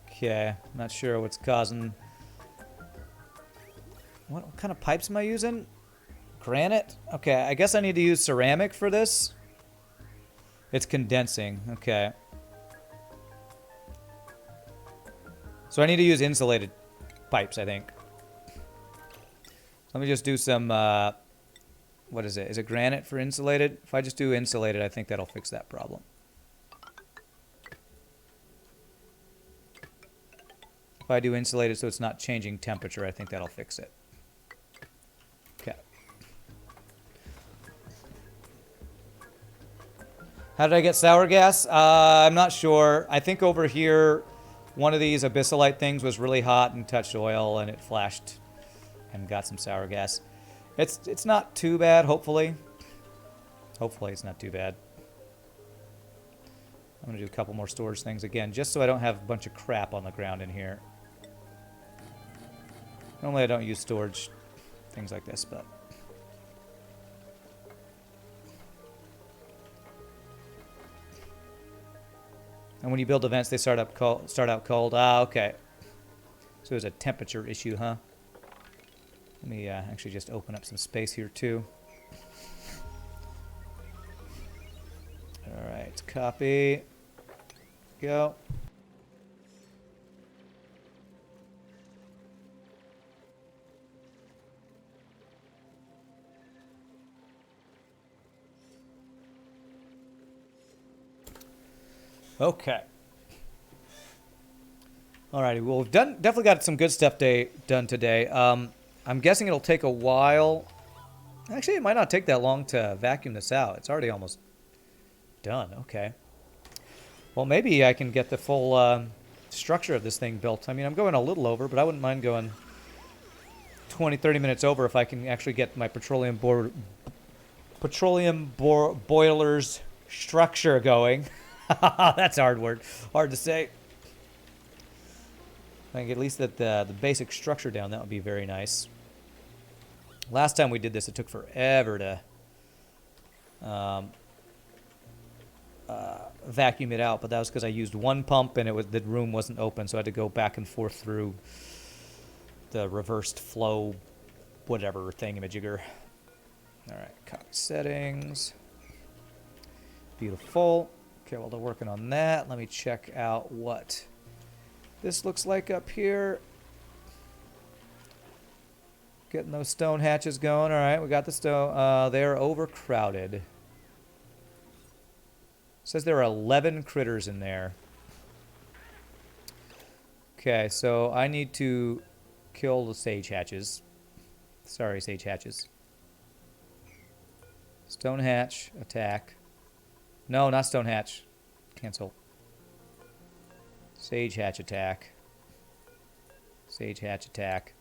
Okay, not sure what's causing... What kind of pipes am I using? Granite? Okay, I guess I need to use ceramic for this. It's condensing. Okay. So I need to use insulated pipes, I think. Let me just do some... what is it? Is it granite for insulated? If I just do insulated, I think that'll fix that problem. If I do insulated so it's not changing temperature, I think that'll fix it. Okay. How did I get sour gas? I'm not sure. I think over here, one of these abyssalite things was really hot and touched oil, and it flashed and got some sour gas. It's not too bad, hopefully. Hopefully it's not too bad. I'm going to do a couple more storage things again, just so I don't have a bunch of crap on the ground in here. Normally I don't use storage things like this, but... And when you build events, they start out cold. Ah, okay. So there's a temperature issue, huh? Let me actually just open up some space here, too. All right, copy. Go. Okay. Alrighty, well, we've definitely got some good stuff done today. I'm guessing it'll take a while. Actually, it might not take that long to vacuum this out. It's already almost done. Okay. Well, maybe I can get the full structure of this thing built. I mean, I'm going a little over, but I wouldn't mind going 20, 30 minutes over if I can actually get my boilers structure going. That's a hard word. Hard to say. If I can get at least the basic structure down, that would be very nice. Last time we did this, it took forever to vacuum it out, but that was because I used one pump and the room wasn't open, so I had to go back and forth through the reversed flow, whatever thingamajigger. All right, cock settings. Beautiful. Okay, while they're working on that, let me check out what this looks like up here. Getting those stone hatches going. All right, we got the stone. They are overcrowded. It says there are 11 critters in there. Okay, so I need to kill the sage hatches. Sorry, sage hatches. Stone hatch, attack. No, not stone hatch. Cancel. Sage hatch attack. Sage hatch attack.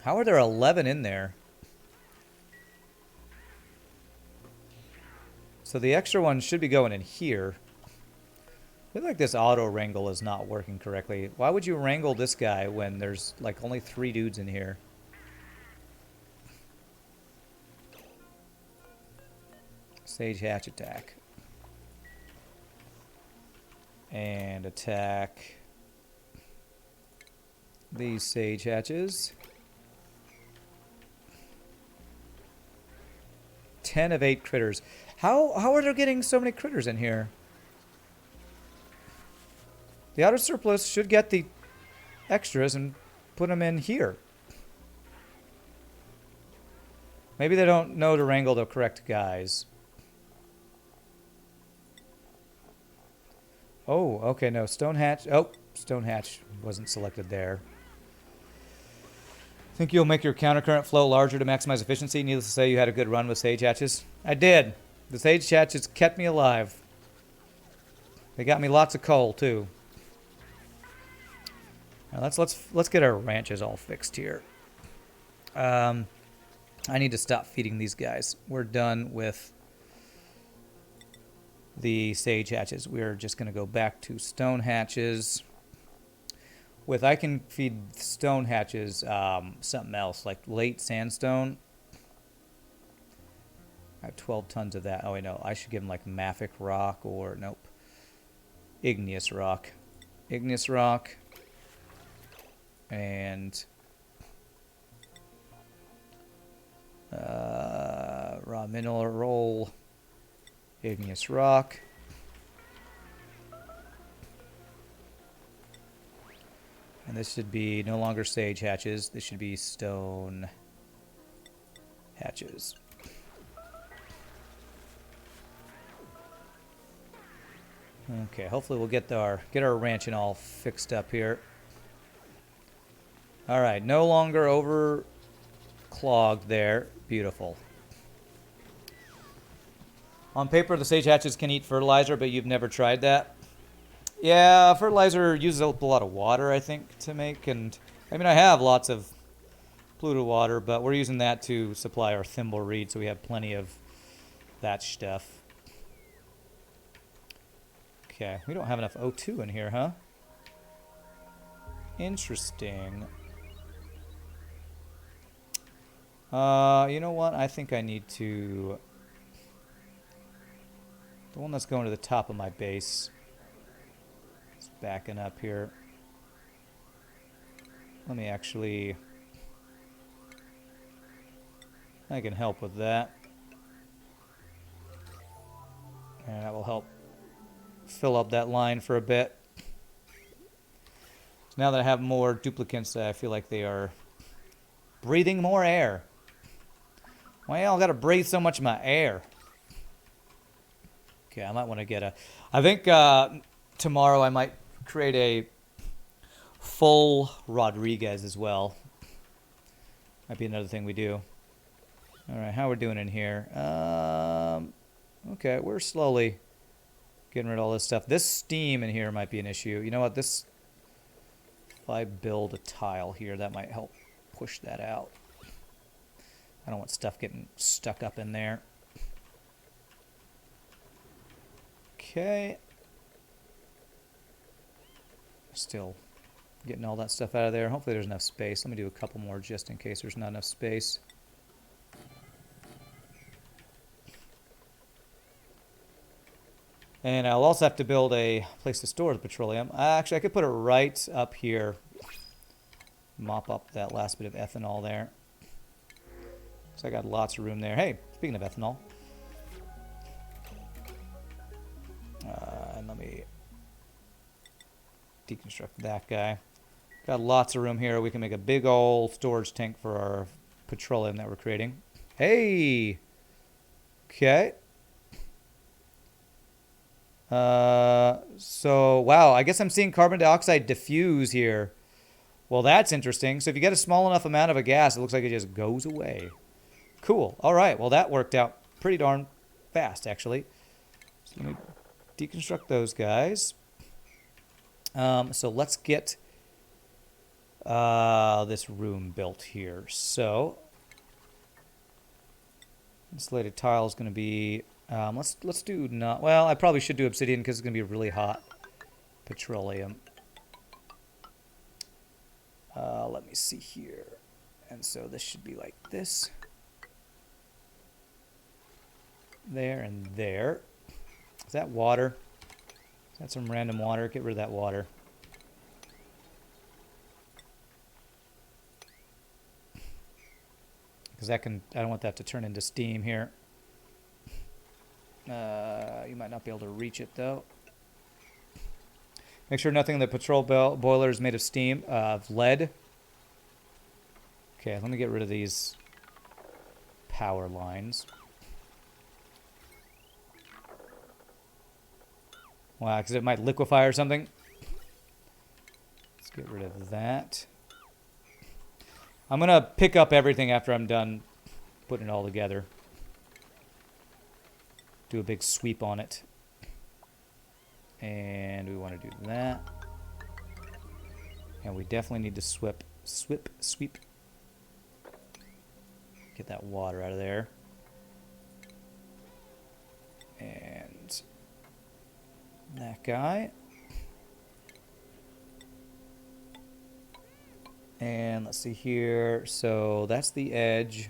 How are there 11 in there? So the extra one should be going in here. I feel like this auto wrangle is not working correctly. Why would you wrangle this guy when there's like only 3 dudes in here? Sage hatch attack. And attack these sage hatches. 10 of 8 critters. How are there getting so many critters in here? The outer surplus should get the extras and put them in here. Maybe they don't know to wrangle the correct guys. Oh, okay, no. Stone hatch. Oh, stone hatch wasn't selected there. Think you'll make your countercurrent flow larger to maximize efficiency? Needless to say, you had a good run with sage hatches. I did. The sage hatches kept me alive. They got me lots of coal too. Now let's get our ranches all fixed here. I need to stop feeding these guys. We're done with the sage hatches. We're just going to go back to stone hatches. I can feed stone hatches something else, like late sandstone. I have 12 tons of that. Oh, wait, no. I should give them like mafic rock or, nope, igneous rock. Igneous rock. And raw mineral, igneous rock. And this should be no longer sage hatches. This should be stone hatches. Okay, hopefully we'll get our ranching all fixed up here. All right, no longer over clogged there. Beautiful. On paper, the sage hatches can eat fertilizer, but you've never tried that. Yeah, fertilizer uses up a lot of water, I think, to make. And I mean, I have lots of polluted water, but we're using that to supply our thimble reed, so we have plenty of that stuff. Okay, we don't have enough O2 in here, huh? Interesting. You know what? I think I need to... The one that's going to the top of my base. It's backing up here. Let me actually... I can help with that. And that will help fill up that line for a bit. So now that I have more duplicates, I feel like they are breathing more air. Well, I gotta breathe so much of my air. Okay, I might want to get a... I think tomorrow I might create a full Rodriguez as well. Might be another thing we do. Alright, how we're doing in here? Okay, we're slowly getting rid of all this stuff. This steam in here might be an issue. You know what? This if I build a tile here, that might help push that out. I don't want stuff getting stuck up in there. Okay. Still getting all that stuff out of there. Hopefully there's enough space. Let me do a couple more just in case there's not enough space. And I'll also have to build a place to store the petroleum. Actually, I could put it right up here. Mop up that last bit of ethanol there. So I got lots of room there. Hey, speaking of ethanol. And let me deconstruct that guy. Got lots of room here. We can make a big old storage tank for our petroleum that we're creating. Hey! Okay. So, wow, I guess I'm seeing carbon dioxide diffuse here. Well, that's interesting. So if you get a small enough amount of a gas, it looks like it just goes away. Cool. All right. Well, that worked out pretty darn fast, actually. So let me deconstruct those guys. So let's get this room built here. So insulated tile is going to be... let's do not... Well, I probably should do obsidian because it's going to be really hot. Petroleum. Let me see here. And so this should be like this. There and there. Is that water? Is that some random water? Get rid of that water. Because that can... I don't want that to turn into steam here. You might not be able to reach it, though. Make sure nothing in the petrol boiler is made of steam, of lead. Okay, let me get rid of these power lines. Wow, because it might liquefy or something. Let's get rid of that. I'm going to pick up everything after I'm done putting it all together. Do a big sweep on it. And we want to do that. And we definitely need to sweep. Get that water out of there. And that guy. And let's see here. So that's the edge.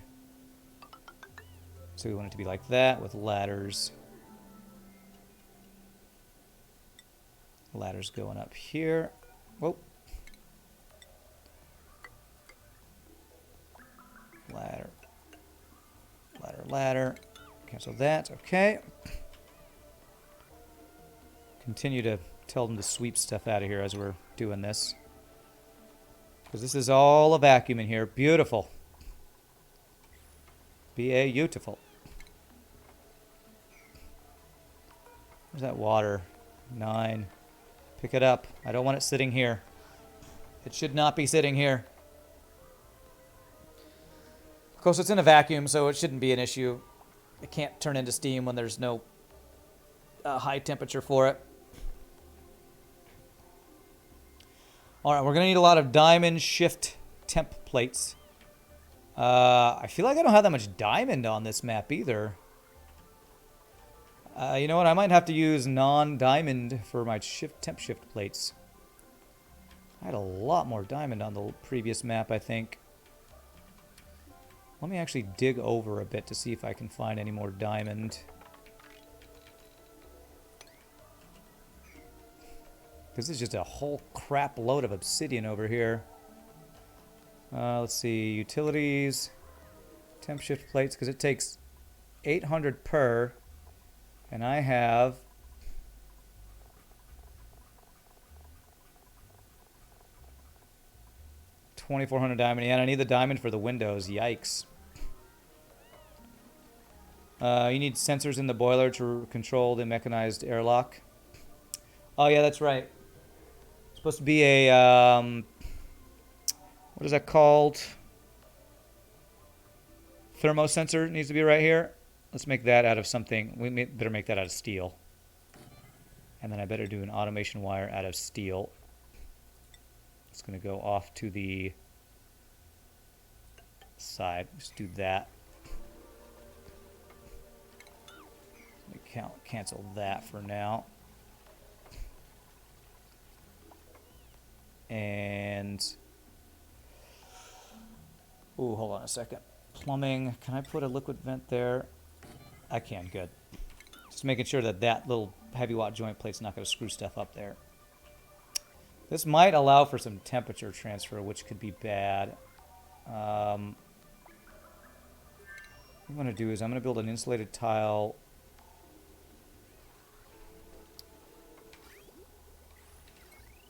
So we want it to be like that with ladders. Ladders going up here. Whoa. Ladder. Ladder. Cancel that. Okay. Continue to tell them to sweep stuff out of here as we're doing this. Because this is all a vacuum in here. Beautiful. Beautiful. Where's that water? 9. Pick it up. I don't want it sitting here. It should not be sitting here. Of course, it's in a vacuum, so it shouldn't be an issue. It can't turn into steam when there's no high temperature for it. All right, we're going to need a lot of diamond shift temp plates. I feel like I don't have that much diamond on this map either. You know what? I might have to use non-diamond for my temp shift plates. I had a lot more diamond on the previous map, I think. Let me actually dig over a bit to see if I can find any more diamond. This is just a whole crap load of obsidian over here. Let's see, utilities, temp shift plates, because it takes 800 per, and I have 2,400 diamond. And I need the diamond for the windows. Yikes. You need sensors in the boiler to control the mechanized airlock. Oh yeah, that's right. It's supposed to be a what is that called? Thermosensor needs to be right here. Let's make that out of something. We better make that out of steel. And then I better do an automation wire out of steel. It's going to go off to the side. Just do that. Cancel that for now. And ooh, hold on a second. Plumbing. Can I put a liquid vent there? I can. Good. Just making sure that that little heavy watt joint plate's not going to screw stuff up there. This might allow for some temperature transfer, which could be bad. What I'm going to do is I'm going to build an insulated tile.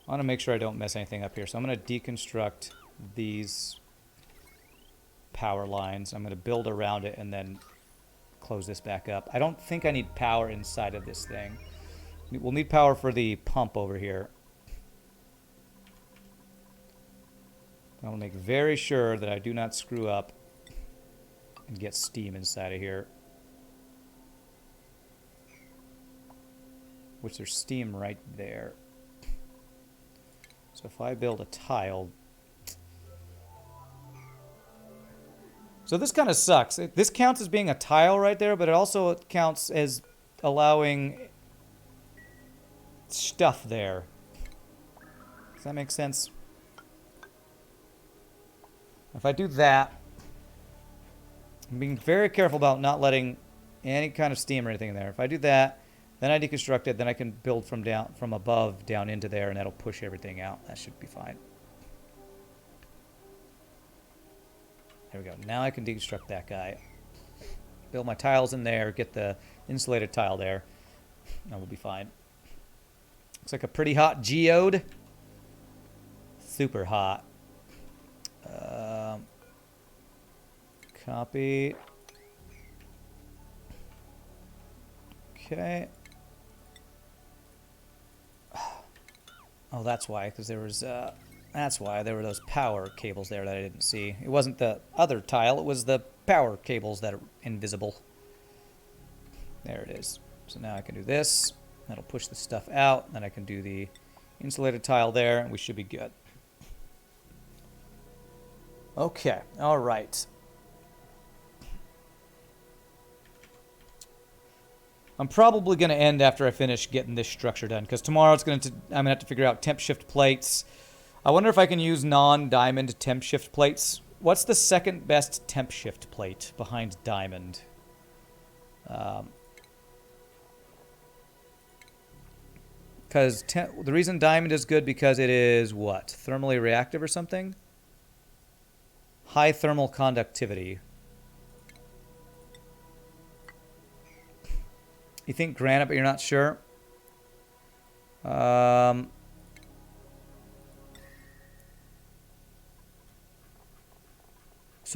I want to make sure I don't mess anything up here. So I'm going to deconstruct these power lines. I'm going to build around it and then close this back up. I don't think I need power inside of this thing. We'll need power for the pump over here. I will make very sure that I do not screw up and get steam inside of here. Which there's steam right there. So if I build a tile... So this kind of sucks. This counts as being a tile right there, but it also counts as allowing stuff there. Does that make sense? If I do that, I'm being very careful about not letting any kind of steam or anything in there. If I do that, then I deconstruct it, then I can build from above down into there, and that'll push everything out. That should be fine. There we go. Now I can deconstruct that guy. Build my tiles in there, get the insulated tile there. That will be fine. Looks like a pretty hot geode. Super hot. Copy. Okay. Oh, that's why, because there was, that's why there were those power cables there that I didn't see. It wasn't the other tile, it was the power cables that are invisible. There it is. So now I can do this. That'll push the stuff out. Then I can do the insulated tile there, and we should be good. Okay, all right. I'm probably going to end after I finish getting this structure done, because tomorrow I'm going to have to figure out temp shift plates. I wonder if I can use non-diamond temp shift plates. What's the second best temp shift plate behind diamond? Because the reason diamond is good because it is what? Thermally reactive or something? High thermal conductivity. You think granite, but you're not sure? So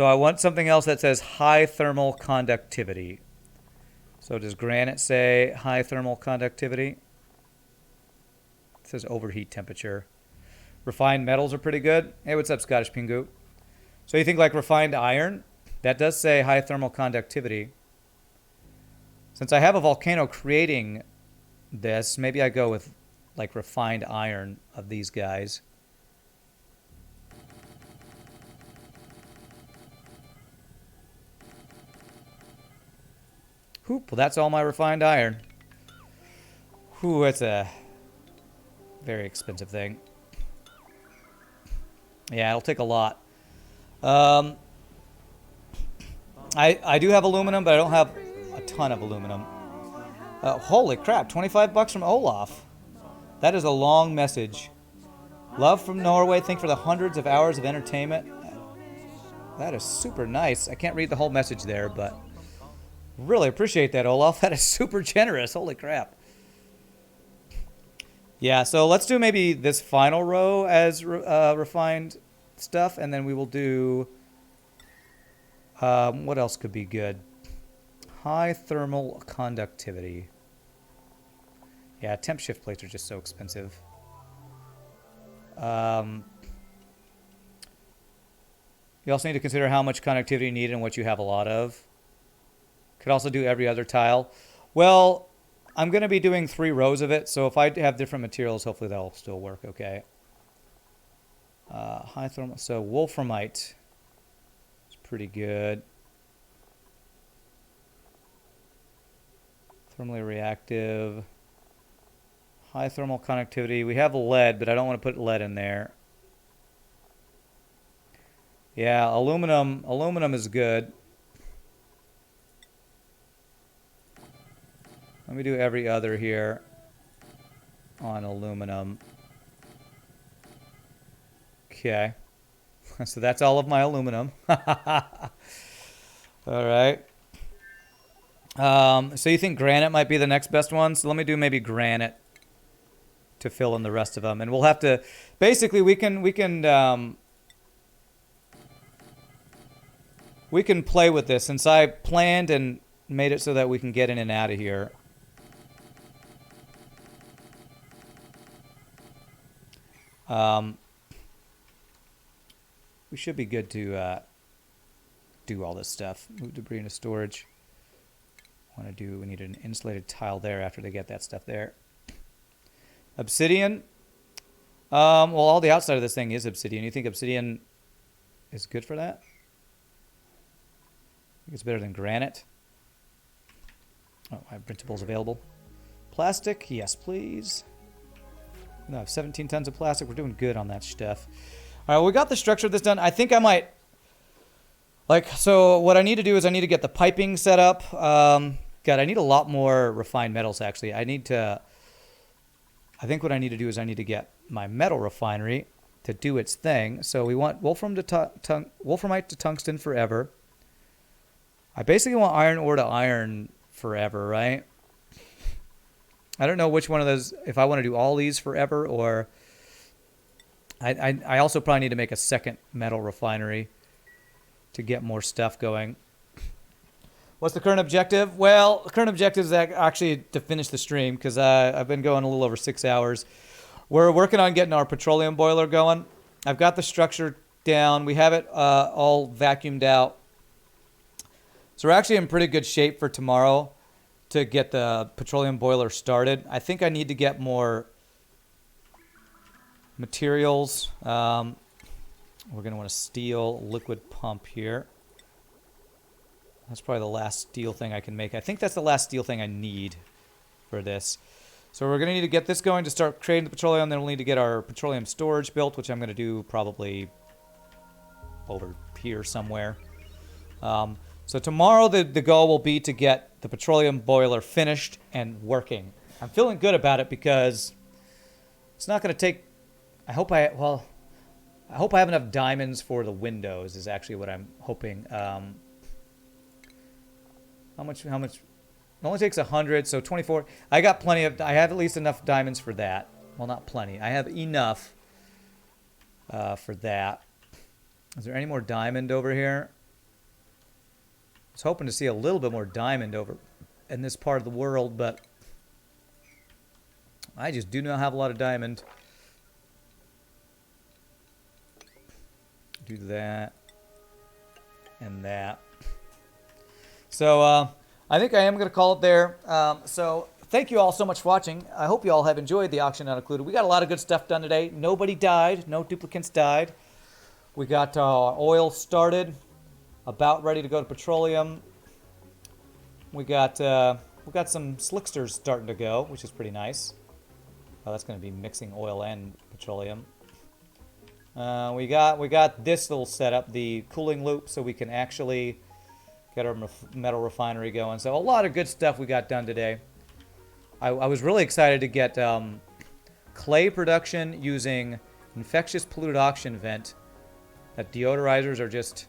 I want something else that says high thermal conductivity. So does granite say high thermal conductivity? It says overheat temperature. Refined metals are pretty good. Hey, what's up, Scottish Pingu? So you think like refined iron? That does say high thermal conductivity. Since I have a volcano creating this, maybe I go with like refined iron of these guys. Whoop, well that's all my refined iron. Whew, that's a very expensive thing. Yeah, it'll take a lot. I do have aluminum, but I don't have a ton of aluminum. Holy crap, 25 bucks from Olaf. That is a long message. Love from Norway. Thank you for the hundreds of hours of entertainment. That is super nice. I can't read the whole message there, but really appreciate that, Olaf. That is super generous. Holy crap. Yeah, so let's do maybe this final row as refined stuff, and then we will do... what else could be good? High thermal conductivity. Yeah, temp shift plates are just so expensive. You also need to consider how much conductivity you need and what you have a lot of. Could also do every other tile. Well, I'm going to be doing 3 rows of it, so if I have different materials, hopefully that'll still work okay. High thermal. So wolframite is pretty good. Thermally reactive. High thermal conductivity. We have lead, but I don't want to put lead in there. Yeah, aluminum. Aluminum is good. Let me do every other here on aluminum. Okay. So that's all of my aluminum. All right. So you think granite might be the next best one? So let me do maybe granite to fill in the rest of them, and we'll have to. Basically, we can play with this since I planned and made it so that we can get in and out of here. We should be good to do all this stuff. Move debris into storage. We need an insulated tile there after they get that stuff there. Obsidian. Well, all the outside of this thing is obsidian. You think obsidian is good for that? I think it's better than granite. Oh, I have printables available. Plastic, yes, please. No, I have 17 tons of plastic. We're doing good on that stuff. All right, well, we got the structure of this done. I think I might, so what I need to do is I need to get the piping set up. God, I need a lot more refined metals, actually. I think what I need to do is I need to get my metal refinery to do its thing. So we want wolframite to tungsten forever. I basically want iron ore to iron forever, right? I don't know which one of those, if I want to do all these forever, or I also probably need to make a second metal refinery to get more stuff going. What's the current objective? Well, the current objective is actually to finish the stream because I've been going a little over 6 hours. We're working on getting our petroleum boiler going. I've got the structure down. We have it all vacuumed out. So we're actually in pretty good shape for tomorrow to get the petroleum boiler started. I think I need to get more materials. We're going to want a steel liquid pump here. That's probably the last steel thing I can make. I think that's the last steel thing I need for this. So we're going to need to get this going to start creating the petroleum. Then we'll need to get our petroleum storage built, which I'm going to do probably over here somewhere. So tomorrow the goal will be to get the petroleum boiler finished and working. I'm feeling good about it because it's not going to take... I hope I have enough diamonds for the windows is actually what I'm hoping. How much? It only takes 100, so 24. I have at least enough diamonds for that. Well, not plenty. I have enough for that. Is there any more diamond over here? I was hoping to see a little bit more diamond over in this part of the world, but I just do not have a lot of diamond. Do that and that. So I think I am going to call it there. So thank you all so much for watching. I hope you all have enjoyed the auction not included. We got a lot of good stuff done today. Nobody died. No duplicants died. We got oil started. About ready to go to petroleum. We got some slicksters starting to go, which is pretty nice. Oh, that's going to be mixing oil and petroleum. We got this little setup, the cooling loop, so we can actually get our metal refinery going. So a lot of good stuff we got done today. I was really excited to get clay production using infectious polluted oxygen vent. That deodorizers are just...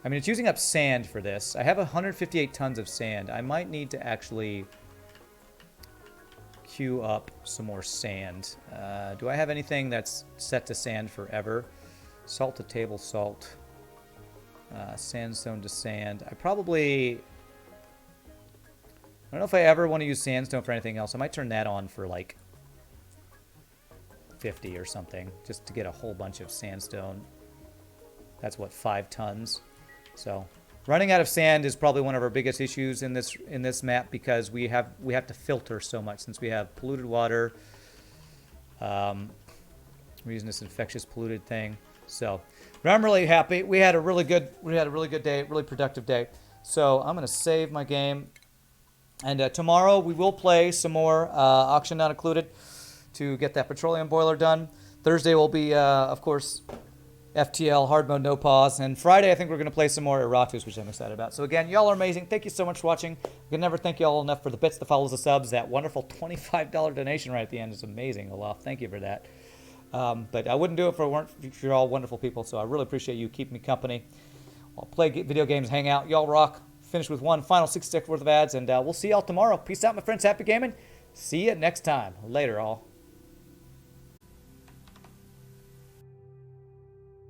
I mean, it's using up sand for this. I have 158 tons of sand. I might need to actually queue up some more sand. Do I have anything that's set to sand forever? Salt to table salt. Sandstone to sand. I don't know if I ever want to use sandstone for anything else. I might turn that on for like 50 or something, just to get a whole bunch of sandstone. That's what, 5 tons. So running out of sand is probably one of our biggest issues in this map because we have to filter so much since we have polluted water. We're using this infectious polluted thing. So, but I'm really happy. We had a really good day, really productive day. So I'm gonna save my game, and tomorrow we will play some more auction not included to get that petroleum boiler done. Thursday will be, of course, FTL, hard mode, no pause. And Friday, I think we're going to play some more Eratus, which I'm excited about. So again, y'all are amazing. Thank you so much for watching. I can never thank y'all enough for the bits, the follows, the subs. That wonderful $25 donation right at the end is amazing, Olaf. Thank you for that. But I wouldn't do it if you're all wonderful people. So I really appreciate you keeping me company. I'll play video games, hang out. Y'all rock. Finish with one final 6 seconds worth of ads. And we'll see y'all tomorrow. Peace out, my friends. Happy gaming. See you next time. Later, all.